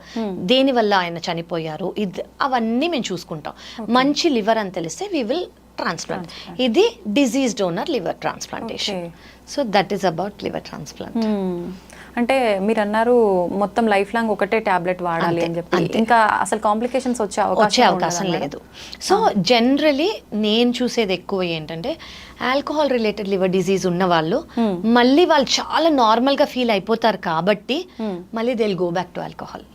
దేనివల్ల ఆయన చనిపోయారు, ఇది అవన్నీ మేము చూసుకుంటాం. మంచి లివర్ అని తెలిస్తే వీ విల్ ట్రాన్స్ప్లాంట్. ఇది disease donor liver transplantation. So that is about liver transplant. అంటే మీరు అన్నారు మొత్తం లైఫ్ లాంగ్ ఒకటే టాబ్లెట్ వాడాలి అని చెప్పి, ఇంకా అసలు కాంప్లికేషన్స్ వచ్చే అవకాశం లేదు. సో జనరలీ నేను చూసేది ఎక్కువ ఏంటంటే ఆల్కహాల్ రిలేటెడ్ లివర్ డిజీజ్ ఉన్న వాళ్ళు మళ్ళీ వాళ్ళు చాలా నార్మల్ గా ఫీల్ అయిపోతారు కాబట్టి మళ్ళీ they will go back to alcohol.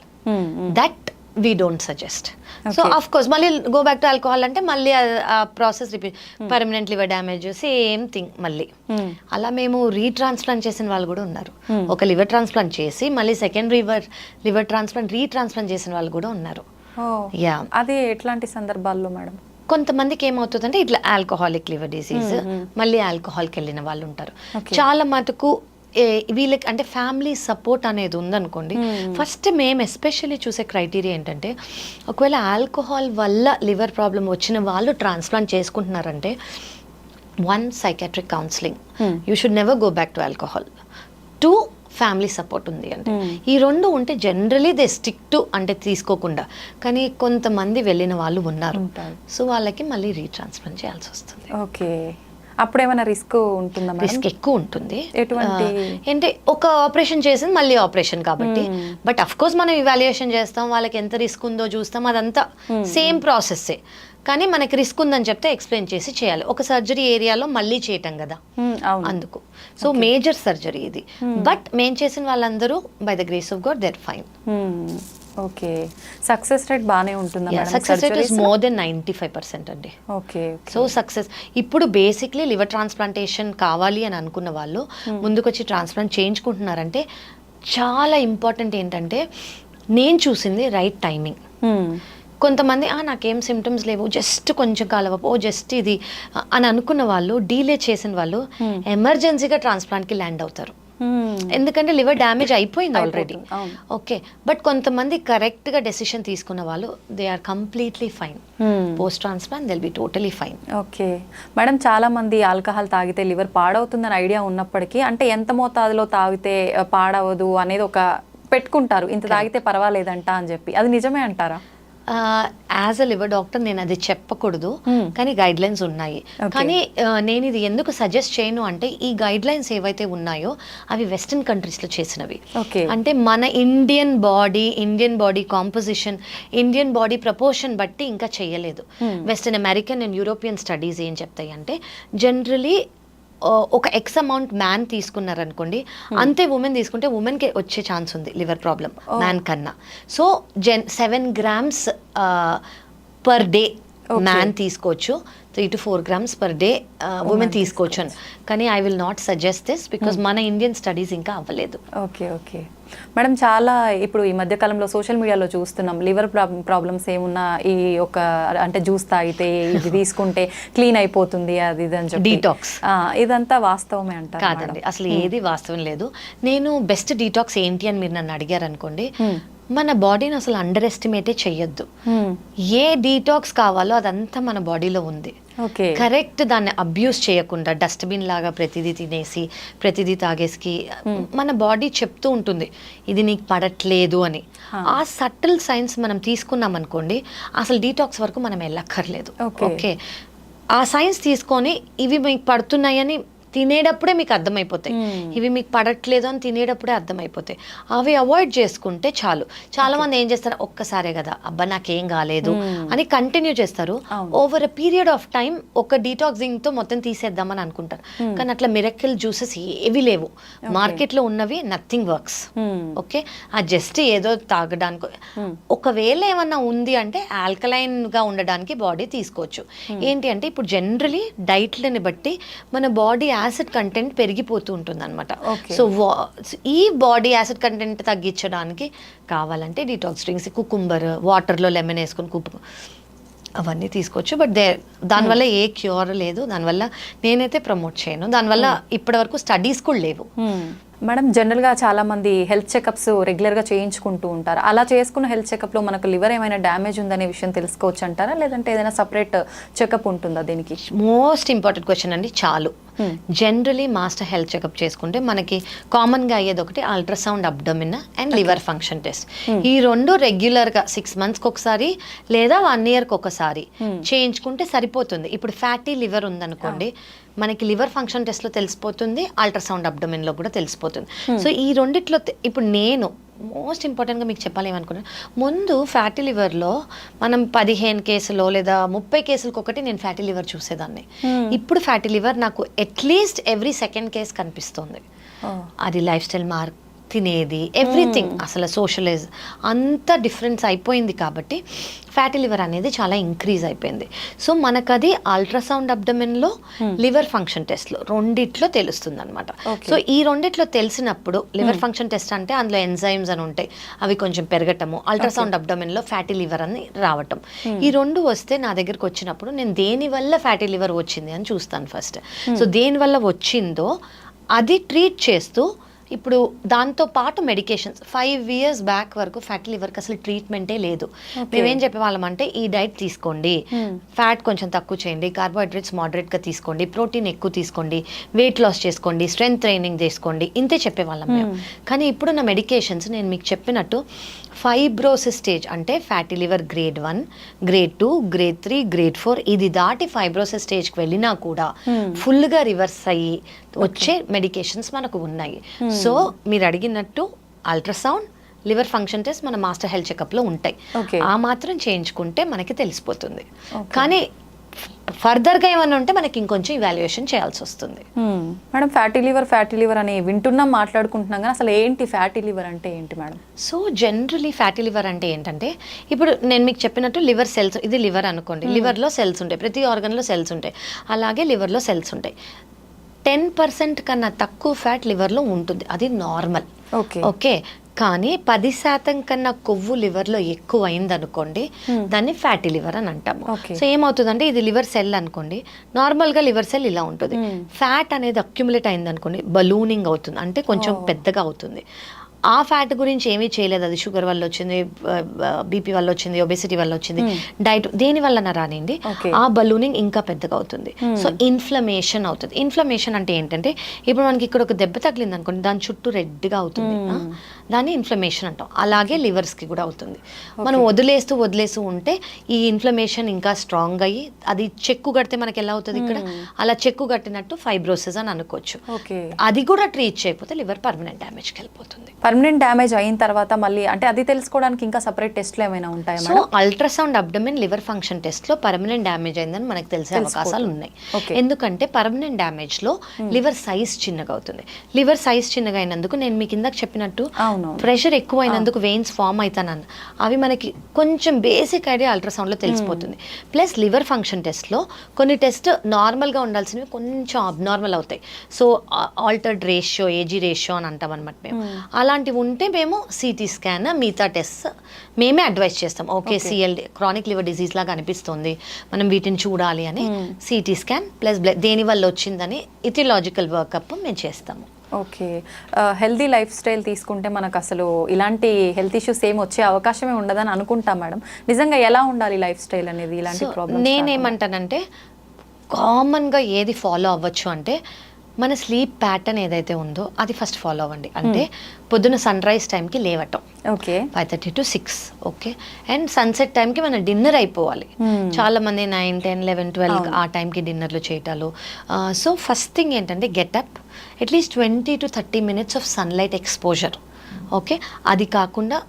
That we don't suggest. So of course మళ్ళీ go back to alcohol అంటే మళ్ళీ ఆ process repeat, permanent liver damage, same thing మళ్ళీ. అలా మేము రీట్రాన్స్ప్లాంట్ చేసిన వాళ్ళు కూడా ఉన్నారు. ఒక లివర్ ట్రాన్స్ప్లాంట్ చేసి మళ్ళీ సెకండ్ లివర్ ట్రాన్స్ప్లాంట్ రీట్రాన్స్ప్లాంట్ చేసిన వాళ్ళు కూడా ఉన్నారు. యా, అది ఎట్లాంటి సందర్భాల్లో మేడం? కొంతమందికి ఏమవుతుందంటే ఇట్లా ఆల్కహాలిక్ లివర్ డిసీజ్ మళ్ళీ ఆల్కహాల్కి వెళ్ళిన వాళ్ళు ఉంటారు. చాలా మటుకు వీళ్ళకి అంటే ఫ్యామిలీ సపోర్ట్ అనేది ఉందనుకోండి, ఫస్ట్ మేము ఎస్పెషల్లీ చూసే క్రైటీరియా ఏంటంటే, ఒకవేళ ఆల్కహాల్ వల్ల లివర్ ప్రాబ్లం వచ్చిన వాళ్ళు ట్రాన్స్ప్లాంట్ చేసుకుంటున్నారంటే, 1 psychiatric counselling, you should never go back to alcohol. 2 family support ఉంది అంటే. ఈ 2 ఉంటే జనరలీ దే స్టిక్ టు అంటే తీసుకోకుండా, కానీ కొంతమంది వెళ్ళిన వాళ్ళు ఉన్నారు, సో వాళ్ళకి మళ్ళీ రీట్రాన్స్ప్లాంట్ చేయాల్సి వస్తుంది. ఓకే, అప్పుడు ఏమైనా రిస్క్ ఉంటుందా? రిస్క్ ఎక్కువ ఉంటుంది. ఎటువంటి? అంటే ఒక ఆపరేషన్ చేసింది మళ్ళీ ఆపరేషన్ కాబట్టి, బట్ అఫ్ కోర్స్ మనం ఇవాల్యుయేషన్ చేస్తాం, వాళ్ళకి ఎంత రిస్క్ ఉందో చూస్తాం, అదంతా సేమ్ ప్రాసెస్సే. కానీ మనకి రిస్క్ ఉందని చెప్తే ఎక్స్ప్లెయిన్ చేసి చేయాలి. ఒక సర్జరీ ఏరియాలో మళ్ళీ చేయటం కదా, అందుకు. సో మేజర్ సర్జరీ ఇది. బట్ మేము చేసిన వాళ్ళందరూ by the grace of God they're fine. Okay, success rate బాగానే ఉంటుందా? Success rate is more than 95% అండి. ఓకే, సో సక్సెస్ ఇప్పుడు బేసిక్లీ లివర్ ట్రాన్స్ప్లాంటేషన్ కావాలి అని అనుకున్న వాళ్ళు ముందుకొచ్చి ట్రాన్స్ప్లాంట్ చేయించుకుంటున్నారంటే, చాలా ఇంపార్టెంట్ ఏంటంటే నేను చూసింది రైట్ టైమింగ్. కొంతమంది నాకేం సిమ్టమ్స్ లేవు, జస్ట్ కొంచెం కాలవపో, జస్ట్ ఇది అని అనుకున్న వాళ్ళు, డీలే చేసిన వాళ్ళు ఎమర్జెన్సీగా ట్రాన్స్ప్లాంట్కి ల్యాండ్ అవుతారు. ఎందుకంటే లివర్ డ్యామేజ్ అయిపోయింది ఆల్రెడీ. ఓకే, బట్ కొంతమంది కరెక్ట్గా డెసిషన్ తీసుకున్న వాళ్ళు they are completely fine. Post transplant they'll be totally fine. Okay madam, చాలా మంది ఆల్కహాల్ తాగితే లివర్ పాడవుతుందని ఐడియా ఉన్నప్పటికీ, అంటే ఎంత మోతాదులో తాగితే పాడవదు అనేది ఒక పెట్టుకుంటారు, ఇంత తాగితే పర్వాలేదంట అని చెప్పి, అది నిజమే అంటారా? యాజ్ అ లివర్ డాక్టర్ నేను అది చెప్పకూడదు, కానీ గైడ్ లైన్స్ ఉన్నాయి. కానీ నేను ఇది ఎందుకు సజెస్ట్ చేయను అంటే, ఈ గైడ్ లైన్స్ ఏవైతే ఉన్నాయో అవి వెస్టర్న్ కంట్రీస్లో చేసినవి. అంటే మన Indian body composition, Indian body proportion బట్టి ఇంకా చేయలేదు. Western American and European studies ఏం చెప్తాయి అంటే, జనరలీ ఒక ఎక్స్ అమౌంట్ మ్యాన్ తీసుకున్నారనుకోండి, అంతే ఉమెన్ తీసుకుంటే ఉమెన్కి వచ్చే ఛాన్స్ ఉంది లివర్ ప్రాబ్లం మ్యాన్ కన్నా. So 7 grams per day man తీసుకోవచ్చు, 3 to 4 grams per day women తీసుకోవచ్చు అని. కానీ I will not suggest this because మన ఇండియన్ స్టడీస్ ఇంకా అవ్వలేదు. ఓకే ఓకే మేడం, చాలా ఇప్పుడు ఈ మధ్య కాలంలో సోషల్ మీడియాలో చూస్తున్నాం, లివర్ ప్రాబ్లమ్స్ ఏమున్నా ఈ ఒక అంటే జ్యూస్ తాగితే ఇది తీసుకుంటే క్లీన్ అయిపోతుంది అది ఇది అని చెప్పి, డీటాక్స్, ఇదంతా వాస్తవమే అంటారు? కాదండి, అసలు ఏది వాస్తవం లేదు. నేను బెస్ట్ డీటాక్స్ ఏంటి అని మీరు నన్ను అడిగారు అనుకోండి, మన బాడీని అసలు అండర్ ఎస్టిమేటే చెయ్యొద్దు. ఏ డీటాక్స్ కావాలో అదంతా మన బాడీలో ఉంది. కరెక్ట్, దాన్ని అబ్యూస్ చేయకుండా డస్ట్బిన్ లాగా ప్రతిదీ తినేసి ప్రతిదీ తాగేసి మన బాడీ చెప్తూ ఉంటుంది ఇది నీకు పడట్లేదు అని. ఆ సటిల్ సైన్స్ మనం తీసుకున్నాం అనుకోండి, అసలు డీటాక్స్ వరకు మనం వెళ్ళక్కర్లేదు. ఓకే, ఆ సైన్స్ తీసుకొని ఇవి మీకు పడుతున్నాయని తినేటప్పుడే మీకు అర్థమైపోతాయి, ఇవి మీకు పడట్లేదు అని తినేటప్పుడే అర్థమైపోతాయి. అవి అవాయిడ్ చేసుకుంటే చాలు. చాలా మంది ఏం చేస్తారు, ఒక్కసారే కదా అబ్బా నాకేం కాలేదు అని కంటిన్యూ చేస్తారు. Over a period of time ఒక డీటాక్సింగ్ తో మొత్తం తీసేద్దామని అనుకుంటారు. కానీ అట్లా మిరకిల్ జ్యూసెస్ ఏవి లేవు మార్కెట్లో ఉన్నవి, నథింగ్ వర్క్స్. ఓకే, ఆ జస్ట్ ఏదో తాగడానికి, ఒకవేళ ఏమన్నా ఉంది అంటే ఆల్కలైన్ గా ఉండడానికి బాడీ తీసుకోవచ్చు. ఏంటి అంటే ఇప్పుడు జనరలీ డైట్లని బట్టి మన బాడీ యాసిడ్ కంటెంట్ పెరిగిపోతూ ఉంటుంది అనమాట. సో ఈ బాడీ యాసిడ్ కంటెంట్ తగ్గించడానికి కావాలంటే డీటాక్స్ డ్రింక్స్, కుకుంబర్ వాటర్లో లెమన్ వేసుకొని అవన్నీ తీసుకోవచ్చు. బట్ దానివల్ల ఏ క్యూర్ లేదు, దానివల్ల నేనైతే ప్రమోట్ చేయను, దానివల్ల ఇప్పటివరకు స్టడీస్ కూడా లేవు. మేడం, జనరల్గా చాలా మంది హెల్త్ చెకప్స్ రెగ్యులర్గా చేయించుకుంటూ ఉంటారు. అలా చేసుకున్న హెల్త్ చెకప్లో మనకు లివర్ ఏమైనా డ్యామేజ్ ఉందనే విషయం తెలుసుకోవచ్చు అంటారా, లేదంటే ఏదైనా సపరేట్ చెకప్ ఉంటుందా దీనికి? మోస్ట్ ఇంపార్టెంట్ క్వశ్చన్ అండి. చాలు జనరలీ మాస్టర్ హెల్త్ చెకప్ చేసుకుంటే మనకి కామన్గా అయ్యేది ఒకటి ultrasound abdomen and liver function test. ఈ 2 రెగ్యులర్గా 6 months ఒకసారి లేదా 1 year ఒకసారి చేయించుకుంటే సరిపోతుంది. ఇప్పుడు ఫ్యాటీ లివర్ ఉందనుకోండి, మనకి లివర్ ఫంక్షన్ టెస్ట్లో తెలిసిపోతుంది, అల్ట్రాసౌండ్ అబ్డమిన్లో కూడా తెలిసిపోతుంది. సో ఈ రెండిట్లో ఇప్పుడు నేను మోస్ట్ ఇంపార్టెంట్గా మీకు చెప్పాలి ఏమనుకున్నాను, ముందు ఫ్యాటీ లివర్లో మనం 15 కేసులో లేదా 30 కేసులకు ఒకటి నేను ఫ్యాటీ లివర్ చూసేదాన్ని. ఇప్పుడు ఫ్యాటీ లివర్ నాకు అట్లీస్ట్ ఎవ్రీ 2nd కేస్ కనిపిస్తుంది. అది లైఫ్ స్టైల్ తినేది ఎవ్రీథింగ్, అసలు సోషలైజ్ అంత డిఫరెన్స్ అయిపోయింది కాబట్టి ఫ్యాటీ లివర్ అనేది చాలా ఇంక్రీజ్ అయిపోయింది. సో మనకు అది అల్ట్రాసౌండ్ అబ్డమిన్లో లివర్ ఫంక్షన్ టెస్ట్లో రెండిట్లో తెలుస్తుంది అనమాట. సో ఈ రెండిట్లో తెలిసినప్పుడు లివర్ ఫంక్షన్ టెస్ట్ అంటే అందులో ఎంజైమ్స్ అని ఉంటాయి, అవి కొంచెం పెరగటము, అల్ట్రాసౌండ్ అబ్డమిన్లో ఫ్యాటీ లివర్ అని రావటం. ఈ 2 వస్తే నా దగ్గరకు వచ్చినప్పుడు నేను దేని వల్ల ఫ్యాటీ లివర్ వచ్చింది అని చూస్తాను ఫస్ట్. సో దేని వల్ల వచ్చిందో అది ట్రీట్ చేస్తూ ఇప్పుడు దాంతో పాటు మెడికేషన్స్ 5 years బ్యాక్ వరకు ఫ్యాటీ లివర్కి అసలు ట్రీట్మెంటే లేదు. మేమేం చెప్పేవాళ్ళం అంటే ఈ డైట్ తీసుకోండి, ఫ్యాట్ కొంచెం తక్కువ చేయండి, కార్బోహైడ్రేట్స్ మోడరేట్గా తీసుకోండి, ప్రోటీన్ ఎక్కువ తీసుకోండి, వెయిట్ లాస్ చేసుకోండి, స్ట్రెంగ్త్ ట్రైనింగ్ చేసుకోండి, ఇంతే చెప్పేవాళ్ళం మేము. కానీ ఇప్పుడున్న మెడికేషన్స్ నేను మీకు చెప్పినట్టు ఫైబ్రోసిస్ స్టేజ్ అంటే fatty liver grade 1, grade 2, grade 3, grade 4 ఇది దాటి ఫైబ్రోసిస్ స్టేజ్కి వెళ్ళినా కూడా ఫుల్గా రివర్స్ అయ్యి వచ్చే మెడికేషన్స్ మనకు ఉన్నాయి. సో మీరు అడిగినట్టు అల్ట్రాసౌండ్, లివర్ ఫంక్షన్ టెస్ట్ మన మాస్టర్ హెల్త్ చెకప్లో ఉంటాయి. ఆ మాత్రం చేయించుకుంటే మనకి తెలిసిపోతుంది. కానీ ఫర్దర్గా ఏమన్నా ఉంటే మనకి ఇంకొంచెం ఇవాల్యుయేషన్ చేయాల్సి వస్తుంది. మేడం ఫ్యాటీ లివర్ అని వింటున్నాం, మాట్లాడుకుంటున్నాం, కానీ అసలు ఏంటి ఫ్యాటీ లివర్ అంటే ఏంటి madam? So generally fatty liver అంటే ఏంటంటే ఇప్పుడు నేను మీకు చెప్పినట్టు లివర్ సెల్స్, ఇది లివర్ అనుకోండి, లివర్లో సెల్స్ ఉంటాయి, ప్రతి ఆర్గన్లో సెల్స్ ఉంటాయి, అలాగే లివర్లో సెల్స్ ఉంటాయి. 10% కన్నా తక్కువ ఫ్యాట్ లివర్లో ఉంటుంది, అది నార్మల్. ఓకే, కానీ 10% కన్నా కొవ్వు లివర్లో ఎక్కువ అయిందనుకోండి దాన్ని ఫ్యాటీ లివర్ అని అంటాము. సో ఏమవుతుందంటే ఇది లివర్ సెల్ అనుకోండి, నార్మల్గా లివర్ సెల్ ఇలా ఉంటుంది. ఫ్యాట్ అనేది అక్యుములేట్ అయింది అనుకోండి, బలూనింగ్ అవుతుంది, అంటే కొంచెం పెద్దగా అవుతుంది. ఆ ఫ్యాట్ గురించి ఏమీ చేయలేదు, అది షుగర్ వల్ల వచ్చింది, బీపీ వల్ల వచ్చింది, ఒబెసిటీ వల్ల వచ్చింది, డైట్ దేని వల్ల రానింది, ఆ బలూనింగ్ ఇంకా పెద్దగా అవుతుంది. సో ఇన్ఫ్లమేషన్ అవుతుంది. ఇన్ఫ్లమేషన్ అంటే ఏంటంటే ఇప్పుడు మనకి ఇక్కడ ఒక దెబ్బ తగిలింది అనుకోండి, దాని చుట్టూ రెడ్గా అవుతుంది, దాన్ని ఇన్ఫ్లమేషన్ అంటాం. అలాగే లివర్స్కి కూడా అవుతుంది. మనం వదిలేస్తూ ఉంటే ఈ ఇన్ఫ్లమేషన్ ఇంకా స్ట్రాంగ్ అయ్యి అది చెక్కు కడితే మనకి ఎలా అవుతుంది, ఇక్కడ అలా చెక్కు కట్టినట్టు ఫైబ్రోసిస్ అని అనుకోవచ్చు. అది కూడా ట్రీట్ చేయకపోతే లివర్ పర్మనెంట్ డ్యామేజ్కి వెళ్ళిపోతుంది. పర్మనెంట్ డ్యామేజ్ అయిన తర్వాత మళ్ళీ అంటే అది తెలుసుకోవడానికి ఇంకా సపరేట్ టెస్ట్లు ఏమైనా ఉంటాయా? So ultrasound abdomen liver function టెస్ట్లో పర్మనెంట్ డ్యామేజ్ అయిందని మనకు తెలిసే అవకాశాలు ఉన్నాయి. ఎందుకంటే పర్మనెంట్ డ్యామేజ్లో లివర్ సైజ్ చిన్నగా అవుతుంది. లివర్ సైజ్ చిన్నగా అయినందుకు నేను మీకు ఇందాక చెప్పినట్టు ప్రెషర్ ఎక్కువ అయినందుకు వెయిన్స్ ఫామ్ అవుతానన్న అవి మనకి కొంచెం బేసిక్ ఐడియా అల్ట్రాసౌండ్లో తెలిసిపోతుంది. ప్లస్ లివర్ ఫంక్షన్ టెస్ట్లో కొన్ని టెస్ట్ నార్మల్గా ఉండాల్సినవి కొంచెం అబ్నార్మల్ అవుతాయి. So altered ratio, AG ratio అని అంటాం అనమాట మేము. అలాంటివి ఉంటే మేము సిటీ స్కాన్, మిగతా టెస్ట్ మేమే అడ్వైస్ చేస్తాం. Okay, CLD chronic liver disease లాగా అనిపిస్తుంది, మనం వీటిని చూడాలి అని సిటీ స్కాన్ ప్లస్ దేని వల్ల వచ్చిందని ఇథియలాజికల్ వర్కప్ మేము చేస్తాము. ఓకే, హెల్దీ లైఫ్ స్టైల్ తీసుకుంటే మనకు అసలు ఇలాంటి హెల్త్ ఇష్యూస్ ఏమి వచ్చే అవకాశమే ఉండదని అనుకుంటాం మేడం. నిజంగా ఎలా ఉండాలి లైఫ్ స్టైల్ అనేది? ఇలాంటి ప్రాబ్లమ్ నేనేమంటానంటే కామన్గా ఏది ఫాలో అవ్వచ్చు అంటే మన స్లీప్ ప్యాటర్న్ ఏదైతే ఉందో అది ఫస్ట్ ఫాలో అవ్వండి. అంటే పొద్దున సన్ రైజ్ టైంకి లేవటం, 5:30 to 6. ఓకే, అండ్ సన్సెట్ టైంకి మన డిన్నర్ అయిపోవాలి. చాలా మంది 9, 10, 11, 12 ఆ టైంకి డిన్నర్లు చేయటాలు. సో ఫస్ట్ థింగ్ ఏంటంటే get up, at least 20 to 30 minutes of sunlight exposure. Okay, అది కాకుండా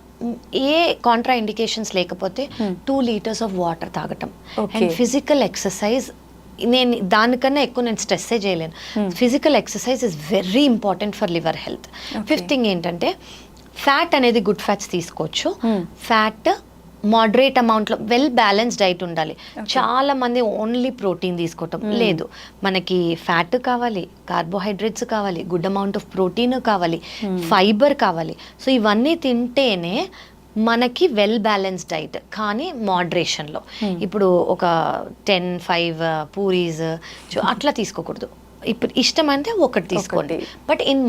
ఏ కాంట్రా ఇండికేషన్స్ లేకపోతే 2 liters ఆఫ్ వాటర్ తాగటం. అండ్ ఫిజికల్ ఎక్సర్సైజ్, నేను దానికన్నా ఎక్కువ నేను స్ట్రెస్సే చేయలేను. Physical exercise is very important for liver health. Fifth thing ఏంటంటే ఫ్యాట్ అనేది గుడ్ ఫ్యాట్స్ తీసుకోవచ్చు. ఫ్యాట్ మోడరేట్ అమౌంట్లో వెల్ బ్యాలెన్స్ డైట్ ఉండాలి. చాలా మంది ఓన్లీ ప్రోటీన్ తీసుకోవటం లేదు, మనకి ఫ్యాట్ కావాలి, కార్బోహైడ్రేట్స్ కావాలి, గుడ్ అమౌంట్ ఆఫ్ ప్రోటీన్ కావాలి, ఫైబర్ కావాలి. సో ఇవన్నీ తింటేనే మనకి వెల్ బ్యాలెన్స్ డైట్, కానీ మోడరేషన్లో. ఇప్పుడు ఒక 10-5 పూరీస్ అట్లా తీసుకోకూడదు. ఇప్పుడు ఇష్టం అంటే ఒకటి తీసుకోండి, but in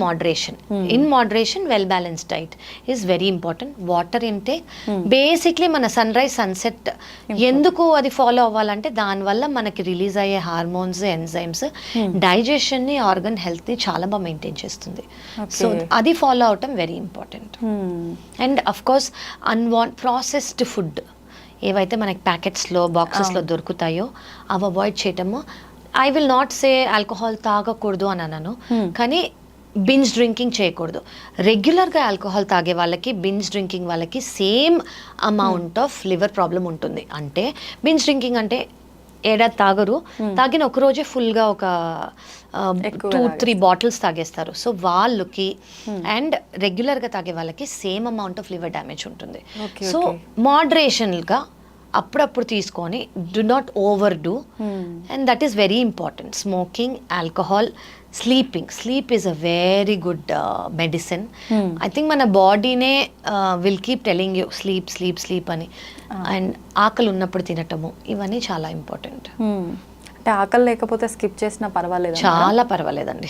moderation well balance diet is very important. Water intake, basically మన సన్ రైజ్ సన్సెట్ ఎందుకు అది ఫాలో అవ్వాలంటే దానివల్ల మనకి రిలీజ్ అయ్యే హార్మోన్స్, ఎంజైమ్స్ డైజెషన్ని, ఆర్గన్ హెల్త్ని చాలా బాగా మెయింటైన్ చేస్తుంది. సో అది ఫాలో అవటం very important. And of course processed food ఏవైతే మనకి ప్యాకెట్స్లో, బాక్సెస్లో దొరుకుతాయో అవి అవాయిడ్ చేయటము. I will not say alcohol తాగకూడదు అని అన్నాను, కానీ బింజ్ డ్రింకింగ్ చేయకూడదు. రెగ్యులర్గా ఆల్కహాల్ తాగే వాళ్ళకి, బింజ్ డ్రింకింగ్ వాళ్ళకి same amount of liver problem ఉంటుంది. అంటే బింజ్ డ్రింకింగ్ అంటే ఏడాది తాగరు, తాగిన ఒక రోజే ఫుల్గా ఒక 2-3 బాటిల్స్ తాగేస్తారు. సో వాళ్ళకి అండ్ రెగ్యులర్గా తాగే వాళ్ళకి same amount of liver damage ఉంటుంది. సో మోడరేషన్గా అప్పుడప్పుడు తీసుకొని, do not overdo, and that is very important. Smoking, alcohol, sleep is a very good medicine. I think మన బాడీనే will keep telling you sleep అని. అండ్ ఆకలి ఉన్నప్పుడు తినటము, ఇవన్నీ చాలా ఇంపార్టెంట్. అంటే ఆకలి లేకపోతే స్కిప్ చేసినా పర్వాలేదు? చాలా పర్వాలేదండి,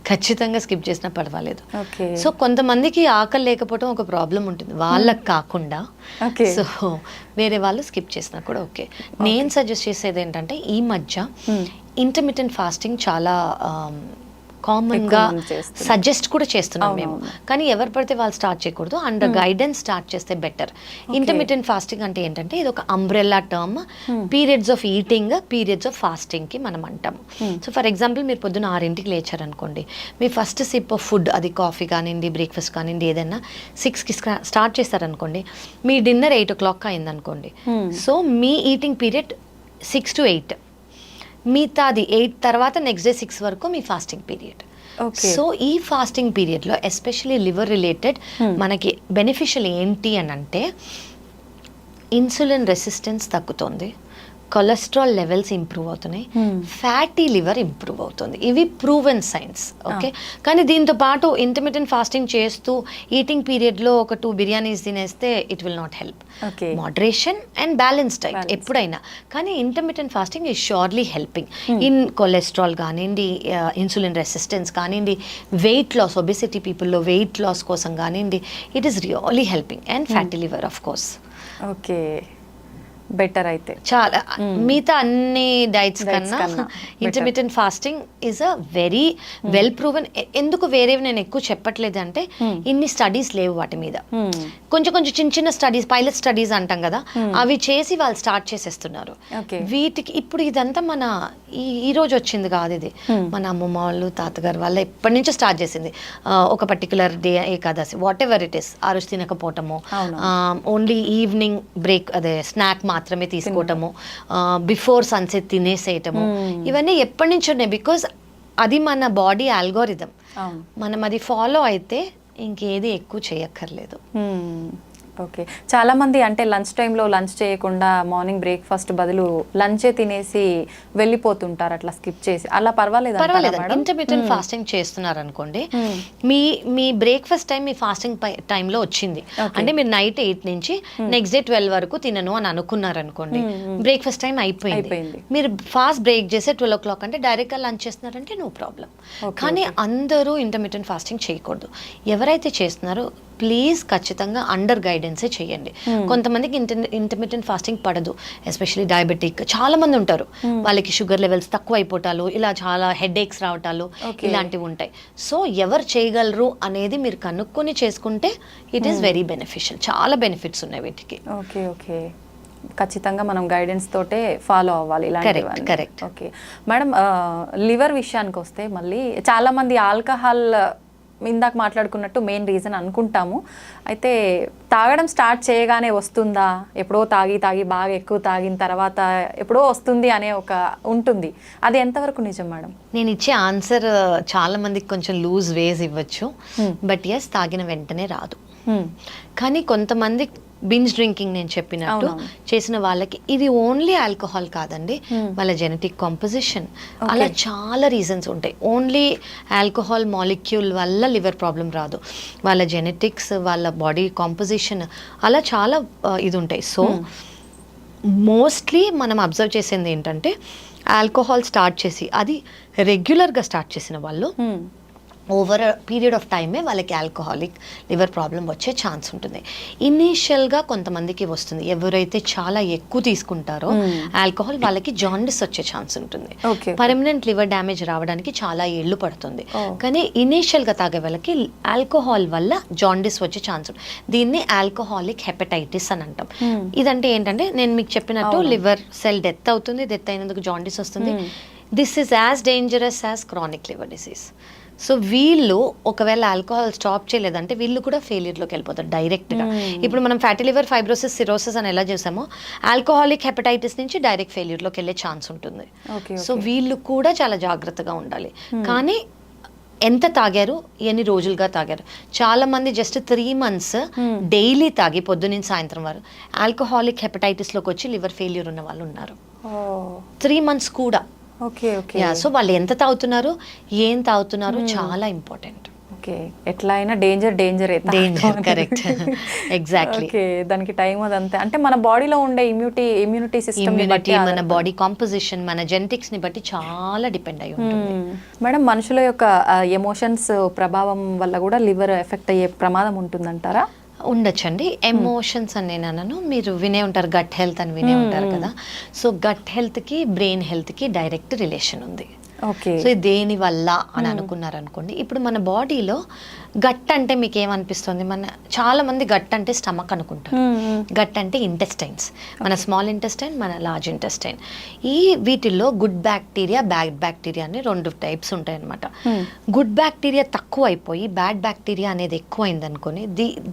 ఖచ్చితంగా స్కిప్ చేసినా పర్వాలేదు. ఓకే. సో కొంతమందికి ఆకలి లేకపోవడం ఒక ప్రాబ్లం ఉంటుంది, వాళ్ళకి కాకుండా. సో వేరే వాళ్ళు స్కిప్ చేసినా కూడా ఓకే. నేను సజెస్ట్ చేసేది ఏంటంటే ఈ మధ్య ఇంటర్మిటెంట్ ఫాస్టింగ్ చాలా కామన్ గా సజెస్ట్ కూడా చేస్తున్నాం మేము, కానీ ఎవరు పడితే వాళ్ళు స్టార్ట్ చేయకూడదు, అండర్ గైడెన్స్ స్టార్ట్ చేస్తే బెటర్. ఇంటర్మిటెంట్ ఫాస్టింగ్ అంటే ఏంటంటే ఇది ఒక umbrella term, periods of eating, periods of fasting కి మనం అంటాము. సో ఫర్ ఎగ్జాంపుల్ మీరు పొద్దున్న 6ంటికి లేచారనుకోండి, మీ ఫస్ట్ సిప్ ఆఫ్ ఫుడ్, అది కాఫీ కానివ్వండి, బ్రేక్ఫాస్ట్ కానివ్వండి, ఏదైనా 6కి స్టార్ట్ చేస్తారనుకోండి, మీ డిన్నర్ 8 o'clock అయిందనుకోండి, so me eating period 6 to 8, మిగతాది 8 తర్వాత నెక్స్ట్ డే 6 వరకు మీ ఫాస్టింగ్ పీరియడ్. సో ఈ ఫాస్టింగ్ పీరియడ్లో ఎస్పెషలీ లివర్ రిలేటెడ్ మనకి బెనిఫిషియల్ ఏంటి అని అంటే ఇన్సులిన్ రెసిస్టెన్స్ తగ్గుతుంది, కొలెస్ట్రాల్ లెవెల్స్ ఇంప్రూవ్ అవుతున్నాయి, ఫ్యాటీ లివర్ ఇంప్రూవ్ అవుతుంది. ఇవి ప్రూవెన్ సైన్స్. ఓకే, కానీ దీంతో పాటు ఇంటర్మిటెంట్ ఫాస్టింగ్ చేస్తూ ఈటింగ్ పీరియడ్లో ఒక 2 బిర్యానీస్ తినేస్తే it will not help. Moderation and balance diet ఎప్పుడైనా, కానీ intermittent fasting is surely helping in cholesterol కానివ్వండి, ఇన్సులిన్ రెసిస్టెన్స్ కానివ్వండి, వెయిట్ లాస్, ఒబెసిటీ పీపుల్లో వెయిట్ లాస్ కోసం కానివ్వండి, it is really helping, and fatty liver of course. Okay, better అయితే చాలా మిగతా అన్ని డైట్స్ కన్నా intermittent fasting is a very well proven. ఎందుకు వేరేవి నేను ఎక్కువ చెప్పట్లేదు అంటే ఇన్ని స్టడీస్ లేవు వాటి మీద, కొంచెం కొంచెం చిన్న చిన్న స్టడీస్, పైలట్ స్టడీస్ అంటాం కదా, అవి చేసి వాళ్ళు స్టార్ట్ చేసేస్తున్నారు. వీటికి ఇప్పుడు ఇదంతా మన ఈ రోజు వచ్చింది కాదు, ఇది మన అమ్మమ్మ వాళ్ళు, తాతగారు వాళ్ళు ఎప్పటి నుంచో స్టార్ట్ చేసింది. ఒక particular day, Ekadashi, what ever it is, ఆ రోజు తినకపోవటము, ఓన్లీ ఈవినింగ్ బ్రేక్ అదే స్నాక్ మాత్రమే తీసుకోవటము, బిఫోర్ సన్సెట్ తినేసేయటము, ఇవన్నీ ఎప్పటి నుంచి ఉన్నాయి. బికాజ్ అది మన బాడీ ఆల్గోరిథం, మనం అది ఫాలో అయితే ఇంకేది ఎక్కువ చేయక్కర్లేదు. ఓకే, చాలా మంది అంటే లంచ్ టైంలో లంచ్ చేయకుండా మార్నింగ్ బ్రేక్ఫాస్ట్ బదులు లంచే తినేసి వెళ్ళిపోతుంటారు, అట్లా స్కిప్ చేసి. అలా పర్వాలేదు? ఇంటర్మిటెంట్ ఫాస్టింగ్ చేస్తున్నారు అనుకోండి, మీ బ్రేక్ఫాస్ట్ టైం మీ ఫాస్టింగ్ టైంలో వచ్చింది అంటే మీరు నైట్ 8 నుంచి నెక్స్ట్ డే 12 వరకు తినను అని అనుకున్నారు అనుకోండి, బ్రేక్ఫాస్ట్ టైం అయిపోయింది, మీరు ఫాస్ట్ బ్రేక్ చేసే 12 o'clock అంటే డైరెక్ట్ గా లంచ్ చేస్తున్నారంటే నో ప్రాబ్లం. కానీ అందరూ ఇంటర్మిటెంట్ ఫాస్టింగ్ చేయకూడదు. ఎవరైతే చేస్తున్నారో ప్లీజ్ ఖచ్చితంగా అండర్ గైడెన్సే చేయండి. కొంతమందికి ఇంటర్మిటెంట్ ఫాస్టింగ్ పడదు, ఎస్పెషల్లీ డయాబెటిక్ చాలా మంది ఉంటారు, వాళ్ళకి షుగర్ లెవెల్స్ తక్కువ అయిపోవటాలు, ఇలా చాలా హెడేక్స్ రావటాలు, ఇలాంటివి ఉంటాయి. సో ఎవరు చేయగలరు అనేది మీరు కనుక్కొని చేసుకుంటే ఇట్ ఈస్ వెరీ బెనిఫిషియల్. చాలా బెనిఫిట్స్ ఉన్నాయి వీటికి. ఓకే ఓకే, ఖచ్చితంగా మనం గైడెన్స్ తోటే ఫాలో అవ్వాలి ఇలాంటివి. కరెక్ట్. ఓకే మేడం, లివర్ విషయానికి వస్తే మళ్ళీ చాలా మంది ఆల్కహాల్ ఇందాక మాట్లాడుకున్నట్టు మెయిన్ రీజన్ అనుకుంటాము. అయితే తాగడం స్టార్ట్ చేయగానే వస్తుందా, ఎప్పుడో తాగి బాగా ఎక్కువ తాగిన తర్వాత ఎప్పుడో వస్తుంది అనే ఒక ఉంటుంది, అది ఎంతవరకు నిజం మేడం? నేను ఇచ్చే ఆన్సర్ చాలా మందికి కొంచెం లూజ్ వేస్ ఇవ్వచ్చు, బట్ ఎస్ తాగిన వెంటనే రాదు. కానీ కొంతమంది బింజ్ డ్రింకింగ్ నేను చెప్పినట్టు చేసిన వాళ్ళకి ఇది ఓన్లీ ఆల్కహాల్ కాదండి, వాళ్ళ జెనెటిక్ కాంపోజిషన్, అలా చాలా రీజన్స్ ఉంటాయి. ఓన్లీ ఆల్కహాల్ మాలిక్యూల్ వల్ల లివర్ ప్రాబ్లం రాదు, వాళ్ళ జెనెటిక్స్, వాళ్ళ బాడీ కాంపోజిషన్, అలా చాలా ఇది ఉంటాయి. సో మోస్ట్లీ మనం అబ్జర్వ్ చేసేది ఏంటంటే ఆల్కహాల్ స్టార్ట్ చేసి అది రెగ్యులర్గా స్టార్ట్ చేసిన వాళ్ళు ఓవర్ పీరియడ్ ఆఫ్ టైమే వాళ్ళకి ఆల్కహాలిక్ లివర్ ప్రాబ్లం వచ్చే ఛాన్స్ ఉంటుంది. ఇనీషియల్గా కొంతమందికి వస్తుంది, ఎవరైతే చాలా ఎక్కువ తీసుకుంటారో ఆల్కహాల్ వాళ్ళకి జాండిస్ వచ్చే ఛాన్స్ ఉంటుంది, పర్మనెంట్ లివర్ డ్యామేజ్ రావడానికి చాలా ఏళ్ళు పడుతుంది. కానీ ఇనీషియల్గా తాగే వాళ్ళకి ఆల్కహాల్ వల్ల జాండిస్ వచ్చే ఛాన్స్ ఉంటుంది. దీన్ని ఆల్కహాలిక్ హెపటైటిస్ అని అంటాం. ఇదంటే ఏంటంటే నేను మీకు చెప్పినట్టు లివర్ సెల్ డెత్ అవుతుంది, డెత్ అయినందుకు జాండిస్ వస్తుంది. This is as dangerous as chronic liver disease. So వీళ్ళు ఒకవేళ ఆల్కహాల్ స్టాప్ చేయలేదంటే వీళ్ళు కూడా ఫెయిల్యూర్లోకి వెళ్ళిపోతారు డైరెక్ట్గా. ఇప్పుడు మనం ఫ్యాటీ లివర్, ఫైబ్రోసిస్, సిరోసిస్ అని ఎలా చేసామో ఆల్కహాలిక్ హెపటైటిస్ నుంచి డైరెక్ట్ ఫెయిల్యూర్లోకి వెళ్ళే ఛాన్స్ ఉంటుంది. సో వీళ్ళు కూడా చాలా జాగ్రత్తగా ఉండాలి. కానీ ఎంత తాగారు, ఎన్ని రోజులుగా తాగారు? చాలా మంది జస్ట్ 3 months డైలీ తాగి పొద్దున్న సాయంత్రం వరకు ఆల్కహాలిక్ హెపటైటిస్లోకి వచ్చి లివర్ ఫెయిల్యూర్ ఉన్న వాళ్ళు ఉన్నారు. 3 months కూడా. Okay okay. సో వాళ్ళు ఎంత తాగుతున్నారు, ఏం తాగుతున్నారు చాలా ఇంపార్టెంట్. ఓకే, ఓకే, ఎట్లా అయినా danger danger, correct, exactly. Okay, దానికి టైం అదంతే. అంటే మన బాడీలో ఉండే ఇమ్యూనిటీ సిస్టమ్ ఇమ్యూనిటీ, మన బాడీ కాంపోజిషన్, మన జెనెటిక్స్ ని బట్టి చాలా డిపెండ్ అయి ఉంటుంది. మేడం, మనుషుల యొక్క ఎమోషన్స్ ప్రభావం వల్ల కూడా లివర్ ఎఫెక్ట్ అయ్యే ప్రమాదం ఉంటుందంటారా? ఉండొచ్చండి. ఎమోషన్స్ అని నేను అనను, మీరు వినే ఉంటారు గట్ హెల్త్ అని వినే ఉంటారు కదా. సో గట్ హెల్త్కి బ్రెయిన్ హెల్త్కి డైరెక్ట్ రిలేషన్ ఉంది. ఓకే, సో ఇది దేని వల్ల అని అనుకున్నారు అనుకోండి. ఇప్పుడు మన బాడీలో గట్ అంటే మీకు ఏమనిపిస్తుంది? చాలా మంది గట్ అంటే స్టమక్ అనుకుంటారు. గట్ అంటే ఇంటెస్టైన్స్, మన స్మాల్ ఇంటెస్టైన్, మన లార్జ్ ఇంటెస్టైన్. వీటిల్లో గుడ్ బ్యాక్టీరియా, బ్యాడ్ బ్యాక్టీరియా అని 2 టైప్స్ ఉంటాయి అన్నమాట. గుడ్ బ్యాక్టీరియా తక్కువ అయిపోయి బ్యాడ్ బ్యాక్టీరియా అనేది ఎక్కువ అయింది అనుకోని,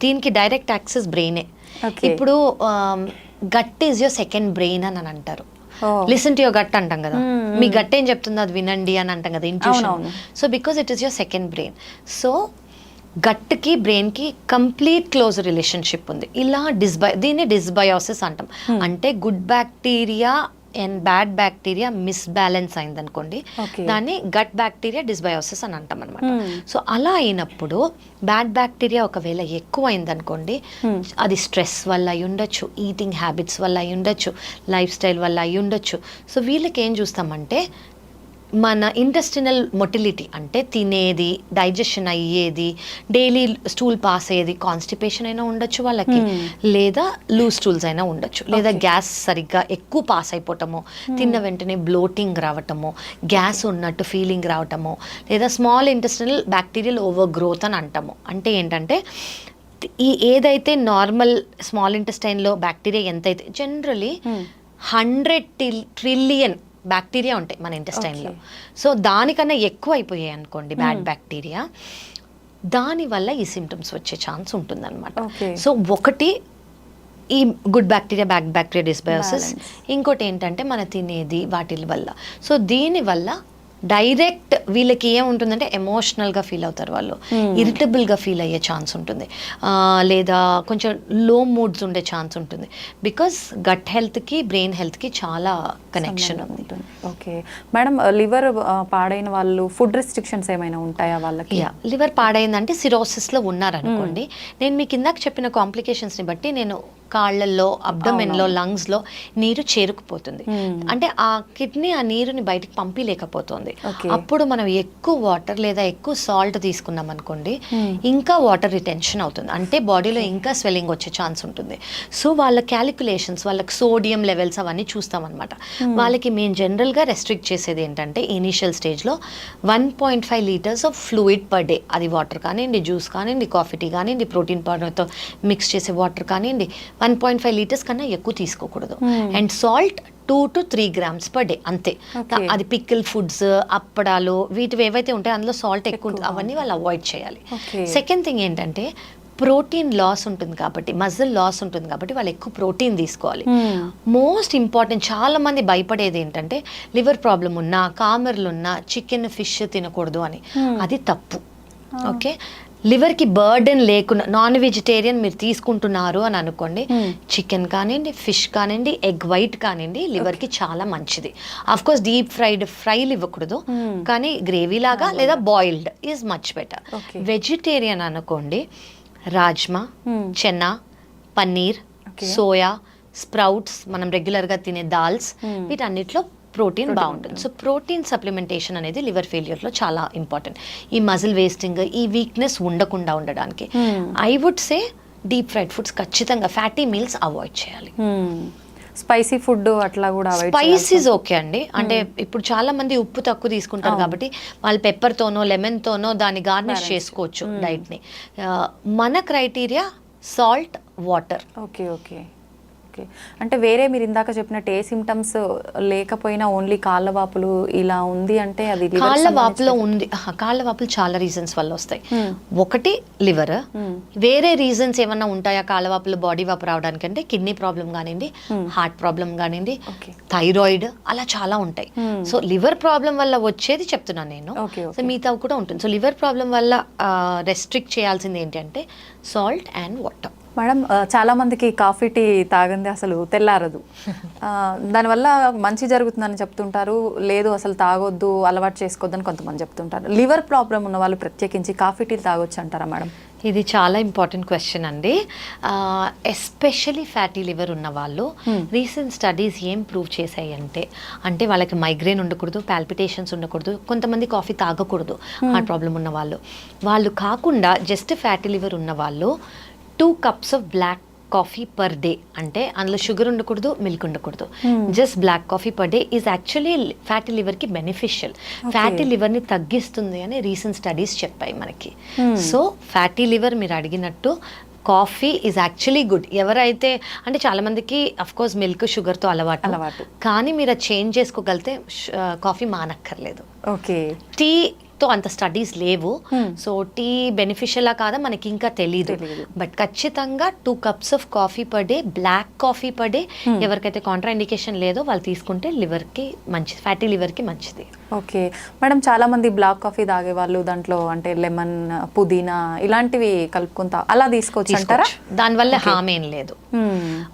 దీనికి డైరెక్ట్ యాక్సెస్ బ్రెయినే. ఇప్పుడు gut is your second brain అని అంటారు. లిసన్ టు యువర్ గట్ అంటాం కదా, మీ గట్ ఏం చెప్తుంది అది వినండి అని అంటాం కదా, intuition. So because it is your second brain. So గట్కి బ్రెయిన్కి కంప్లీట్ క్లోజ్ రిలేషన్షిప్ ఉంది. ఇలా దీన్ని డిస్బయోసిస్ అంటాం. అంటే good bacteria and bad bacteria misbalance అయింది అనుకోండి, దాన్ని గట్ బ్యాక్టీరియా డిస్బయోసిస్ అని అంటాం అనమాట. సో అలా అయినప్పుడు బ్యాడ్ బ్యాక్టీరియా ఒకవేళ ఎక్కువ అయింది అనుకోండి, అది స్ట్రెస్ వల్ల అయి ఉండొచ్చు, ఈటింగ్ హ్యాబిట్స్ వల్ల అయి ఉండొచ్చు, లైఫ్ స్టైల్ వల్ల అయి ఉండొచ్చు. సో వీళ్ళకి ఏం చూస్తామంటే మన ఇంటెస్టినల్ మొటిలిటీ అంటే తినేది, డైజెషన్ అయ్యేది, డైలీ స్టూల్ పాస్ అయ్యేది, కాన్స్టిపేషన్ అయినా ఉండొచ్చు వాళ్ళకి, లేదా లూజ్ స్టూల్స్ అయినా ఉండొచ్చు, లేదా గ్యాస్ సరిగ్గా ఎక్కువ పాస్ అయిపోవటము, తిన్న వెంటనే బ్లోటింగ్ రావటము, గ్యాస్ ఉన్నట్టు ఫీలింగ్ రావటము, లేదా small intestinal bacterial over growth అని అంటాము. అంటే ఏంటంటే ఏదైతే నార్మల్ స్మాల్ ఇంటెస్టైన్లో బ్యాక్టీరియా ఎంతైతే, జనరలీ 100 ట్రిలియన్ బ్యాక్టీరియా ఉంటాయి మన ఇంటెస్టైన్లో. సో దానికన్నా ఎక్కువ అయిపోయాయి అనుకోండి బ్యాడ్ బ్యాక్టీరియా, దానివల్ల ఈ సిమ్టమ్స్ వచ్చే ఛాన్స్ ఉంటుందన్నమాట. సో ఒకటి ఈ good bacteria, bad bacteria dysbiosis, ఇంకోటి ఏంటంటే మన తినేది వాటి వల్ల. సో దీనివల్ల డైరెక్ట్ వీళ్ళకి ఏముంటుందంటే ఎమోషనల్గా ఫీల్ అవుతారు వాళ్ళు, ఇరిటబుల్గా ఫీల్ అయ్యే ఛాన్స్ ఉంటుంది, లేదా కొంచెం లో మూడ్స్ ఉండే ఛాన్స్ ఉంటుంది. బికాస్ గట్ హెల్త్కి బ్రెయిన్ హెల్త్కి చాలా కనెక్షన్ ఉంటుంది. ఓకే మేడం, లివర్ పాడైన వాళ్ళు ఫుడ్ రెస్ట్రిక్షన్స్ ఏమైనా ఉంటాయా వాళ్ళకి? లివర్ పాడైందంటే సిరోసిస్లో ఉన్నారనుకోండి, నేను మీకు ఇందాక చెప్పిన కాంప్లికేషన్స్ని బట్టి నేను కాళ్ళల్లో, అబ్డమెన్లో, లంగ్స్లో నీరు చేరుకుపోతుంది. అంటే ఆ కిడ్నీ ఆ నీరుని బయటకు పంపిలేకపోతుంది. అప్పుడు మనం ఎక్కువ వాటర్ లేదా ఎక్కువ సాల్ట్ తీసుకున్నాం అనుకోండి, ఇంకా వాటర్ రిటెన్షన్ అవుతుంది, అంటే బాడీలో ఇంకా స్వెల్లింగ్ వచ్చే ఛాన్స్ ఉంటుంది. సో వాళ్ళ క్యాలిక్యులేషన్స్, వాళ్ళకి సోడియం లెవెల్స్ అవన్నీ చూస్తాం అనమాట. వాళ్ళకి మేము జనరల్గా రెస్ట్రిక్ట్ చేసేది ఏంటంటే ఇనీషియల్ స్టేజ్లో 1.5 litres of fluid per day, అది వాటర్ కానివ్వండి, జ్యూస్ కానివ్వండి, కాఫీ టీ కానివ్వండి, ప్రోటీన్ పౌడర్తో మిక్స్ చేసే వాటర్ కానివ్వండి, 1.5 లీటర్స్ కన్నా ఎక్కువ తీసుకోకూడదు. And salt 2 to 3 grams per day, అంతే. అది పికిల్ ఫుడ్స్, అప్పడాలు, వీటివి ఏవైతే ఉంటాయో అందులో సాల్ట్ ఎక్కువ ఉంటుంది, అవన్నీ వాళ్ళు అవాయిడ్ చేయాలి. సెకండ్ థింగ్ ఏంటంటే ప్రోటీన్ లాస్ ఉంటుంది కాబట్టి, మజిల్ లాస్ ఉంటుంది కాబట్టి వాళ్ళు ఎక్కువ ప్రోటీన్ తీసుకోవాలి. మోస్ట్ ఇంపార్టెంట్, చాలా మంది భయపడేది ఏంటంటే లివర్ ప్రాబ్లం ఉన్నా, కామెర్లు ఉన్నా చికెన్, ఫిష్ తినకూడదు అని. అది తప్పు. ఓకే, లివర్కి బర్డెన్ లేకుండా నాన్ వెజిటేరియన్ మీరు తీసుకుంటున్నారు అని అనుకోండి, చికెన్ కానివ్వండి, ఫిష్ కానివ్వండి, ఎగ్ వైట్ కానివ్వండి, లివర్కి చాలా మంచిది. అఫ్ కోర్స్ డీప్ ఫ్రైలు ఇవ్వకూడదు, కానీ గ్రేవీ లాగా లేదా boiled is much better. Vegetarian అనుకోండి, రాజ్మా, చెన్నా, పన్నీర్, సోయా, స్ప్రౌట్స్, మనం రెగ్యులర్గా తినే దాల్స్, వీటన్నిటిలో ప్రోటీన్ బాగుంటుంది. సో ప్రోటీన్ సప్లిమెంటేషన్ అనేది లివర్ ఫెయిల్యూర్లో చాలా ఇంపార్టెంట్. ఈ మజిల్ వేస్టింగ్, ఈ వీక్నెస్ ఉండకుండా ఉండడానికి I would say deep fried foods ఖచ్చితంగా, ఫ్యాటీ మీల్స్ అవాయిడ్ చేయాలి. స్పైసీ ఫుడ్ అట్లా కూడా స్పైసీస్ ఓకే అండి. అంటే ఇప్పుడు చాలా మంది ఉప్పు తక్కువ తీసుకుంటారు కాబట్టి వాళ్ళు పెప్పర్తోనో లెమన్తోనో దాన్ని గార్నిష్ చేసుకోవచ్చు డైట్ని. మన criteria salt, water. Okay okay okay. అంటే వేరే మీరు ఇందాక చెప్పినట్టు ఏ సిమ్టమ్స్ లేకపోయినా ఓన్లీ కాళ్ళ వాపులు ఇలా ఉంది అంటే అది కాళ్ళ వాపులో ఉంది. కాళ్ళ వాపులు చాలా రీజన్స్ వల్ల వస్తాయి. ఒకటి లివర్. వేరే రీజన్స్ ఏమన్నా ఉంటాయా కాళ్ళ వాపులు, బాడీ వాపు రావడానికి అంటే కిడ్నీ ప్రాబ్లం కానివ్వండి, హార్ట్ ప్రాబ్లం కానివ్వండి, థైరాయిడ్, అలా చాలా ఉంటాయి. సో లివర్ ప్రాబ్లం వల్ల వచ్చేది చెప్తున్నాను నేను. సో మిగతా కూడా ఉంటుంది. సో లివర్ ప్రాబ్లం వల్ల రెస్ట్రిక్ట్ చేయాల్సింది ఏంటంటే సాల్ట్ అండ్ వాటర్. మేడం చాలా మందికి కాఫీ టీ తాగంది అసలు తెల్లారదు. దానివల్ల మంచి జరుగుతుందని చెప్తుంటారు, లేదు అసలు తాగొద్దు, అలవాటు చేసుకోవద్దని కొంతమంది చెప్తుంటారు. లివర్ ప్రాబ్లం ఉన్న వాళ్ళు ప్రత్యేకించి కాఫీ టీ తాగొచ్చు అంటారా మేడం? ఇది చాలా ఇంపార్టెంట్ క్వశ్చన్ అండి. ఎస్పెషలీ ఫ్యాటీ లివర్ ఉన్న వాళ్ళు రీసెంట్ స్టడీస్ ఏం ప్రూవ్ చేశాయి అంటే వాళ్ళకి మైగ్రేన్ ఉండకూడదు, పాల్పిటేషన్స్ ఉండకూడదు, కొంతమంది కాఫీ తాగకూడదు హార్ట్ ప్రాబ్లం ఉన్న వాళ్ళు కాకుండా జస్ట్ ఫ్యాటీ లివర్ ఉన్న వాళ్ళు 2 cups of black coffee per day, అంటే అందులో షుగర్ ఉండకూడదు, మిల్క్ ఉండకూడదు, just black coffee per day is actually fatty లివర్కి బెనిఫిషియల్. ఫ్యాటీ లివర్ని తగ్గిస్తుంది అని రీసెంట్ స్టడీస్ చెప్పాయి మనకి. సో ఫ్యాటీ లివర్ మీరు అడిగినట్టు కాఫీ ఈజ్ యాక్చువల్లీ గుడ్. ఎవరైతే అంటే చాలామందికి అఫ్కోర్స్ మిల్క్ షుగర్తో అలవాటు, కానీ మీరు అది చేంజ్ చేసుకోగలిగితే కాఫీ మానక్కర్లేదు. ఓకే, టీతో అంత స్టడీస్ లేవు, సో టీ బెనిఫిషియలా కాదా మనకి ఇంకా తెలీదు. బట్ ఖచ్చితంగా 2 cups of coffee per day, black coffee per day, ఎవరికైతే కాంట్రా ఇండికేషన్ లేదో వాళ్ళు తీసుకుంటే లివర్కి మంచిది, ఫ్యాటీ లివర్కి మంచిది. ఓకే మేడం, చాలా మంది బ్లాక్ కాఫీ తాగే వాళ్ళు దాంట్లో అంటే లెమన్, పుదీనా ఇలాంటివి కలుపుకుంటా అలా తీసుకోవచ్చు అంటారా? దానివల్ల హామ్ ఏం లేదు.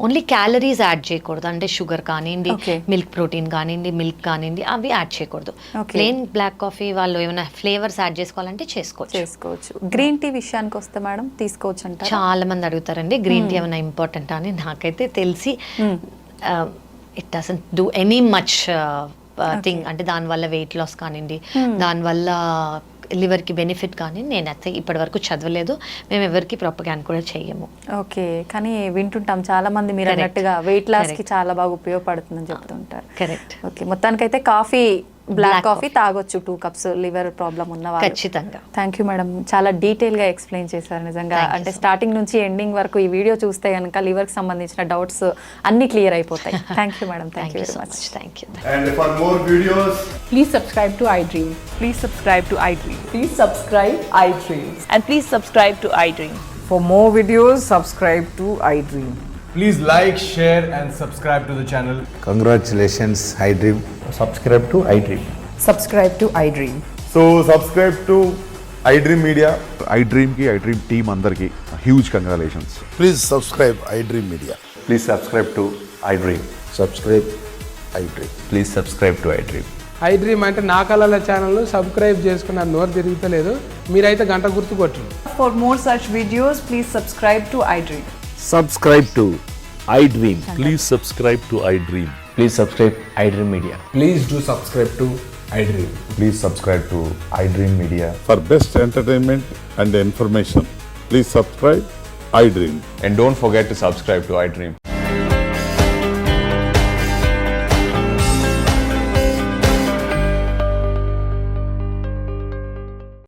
ఓన్లీ క్యాలరీస్ యాడ్ చేయకూడదు, అంటే షుగర్ కానివ్వండి, మిల్క్ ప్రోటీన్ కానివ్వండి, మిల్క్ కానివ్వండి, అవి యాడ్ చేయకూడదు. ప్లెయిన్ బ్లాక్ కాఫీ వాళ్ళు ఏమైనా ఫ్లేవర్స్ యాడ్ చేసుకోవాలంటే చేసుకోవచ్చు. గ్రీన్ టీ విషయానికి వస్తే మేడం తీసుకోవచ్చు అంటారా? చాలా మంది అడుగుతారండి గ్రీన్ టీ ఏమైనా ఇంపార్టెంట్ అని. నాకైతే తెలిసి it doesn't do any much thing. అంటే దానివల్ల వెయిట్ లాస్ కానివ్వండి, దానివల్ల లివర్కి బెనిఫిట్ కానీ నేనైతే ఇప్పటి వరకు చదవలేదు, మేము ఎవరికి ప్రొపగాండా కూడా చెయ్యము. ఓకే, కానీ వింటుంటాం చాలా మంది మీరు అన్నట్టుగా వెయిట్ లాస్కి చాలా బాగా ఉపయోగపడుతుందని చెప్తుంటారు. కరెక్ట్. ఓకే, మొత్తానికైతే కాఫీ, బ్లాక్ కాఫీ తాగొచ్చు 2 cups లివర్ ప్రాబ్లం ఉన్న వాళ్ళు. ఖచ్చితంగా. థ్యాంక్ యూ మేడం, చాలా డీటెయిల్గా ఎక్స్ప్లెయిన్ చేశారు నిజంగా. అంటే స్టార్టింగ్ నుంచి ఎండింగ్ వరకు ఈ వీడియో చూస్తే కనుక లివర్కి సంబంధించిన డౌట్స్ అన్ని క్లియర్ అయిపోతాయి. Thank you madam, thank you so much. Thank you. And for more videos, Please subscribe to iDream. Please subscribe to iDream. Please subscribe iDream. And please subscribe to iDream. For more videos, subscribe to iDream. please like, share and subscribe to the channel. Congratulations, iDream. Subscribe to iDream. Subscribe to iDream. So subscribe to iDream Media. iDream ki iDream team andarki huge congratulations. Please subscribe iDream Media. Please subscribe to iDream. Subscribe iDream. Please subscribe to iDream. iDream అంటే నా కళల channel subscribe చేసుకున్న నోరు తిరుగుతలేదు, మీరైతే గంట గుర్తు కొట్టండి. For more such videos, please subscribe to iDream. Subscribe to iDream. Please subscribe to iDream. Please subscribe iDream Media. Please do subscribe to iDream. Please subscribe to iDream Media. For best entertainment and information, please subscribe iDream. And don't forget to subscribe to iDream.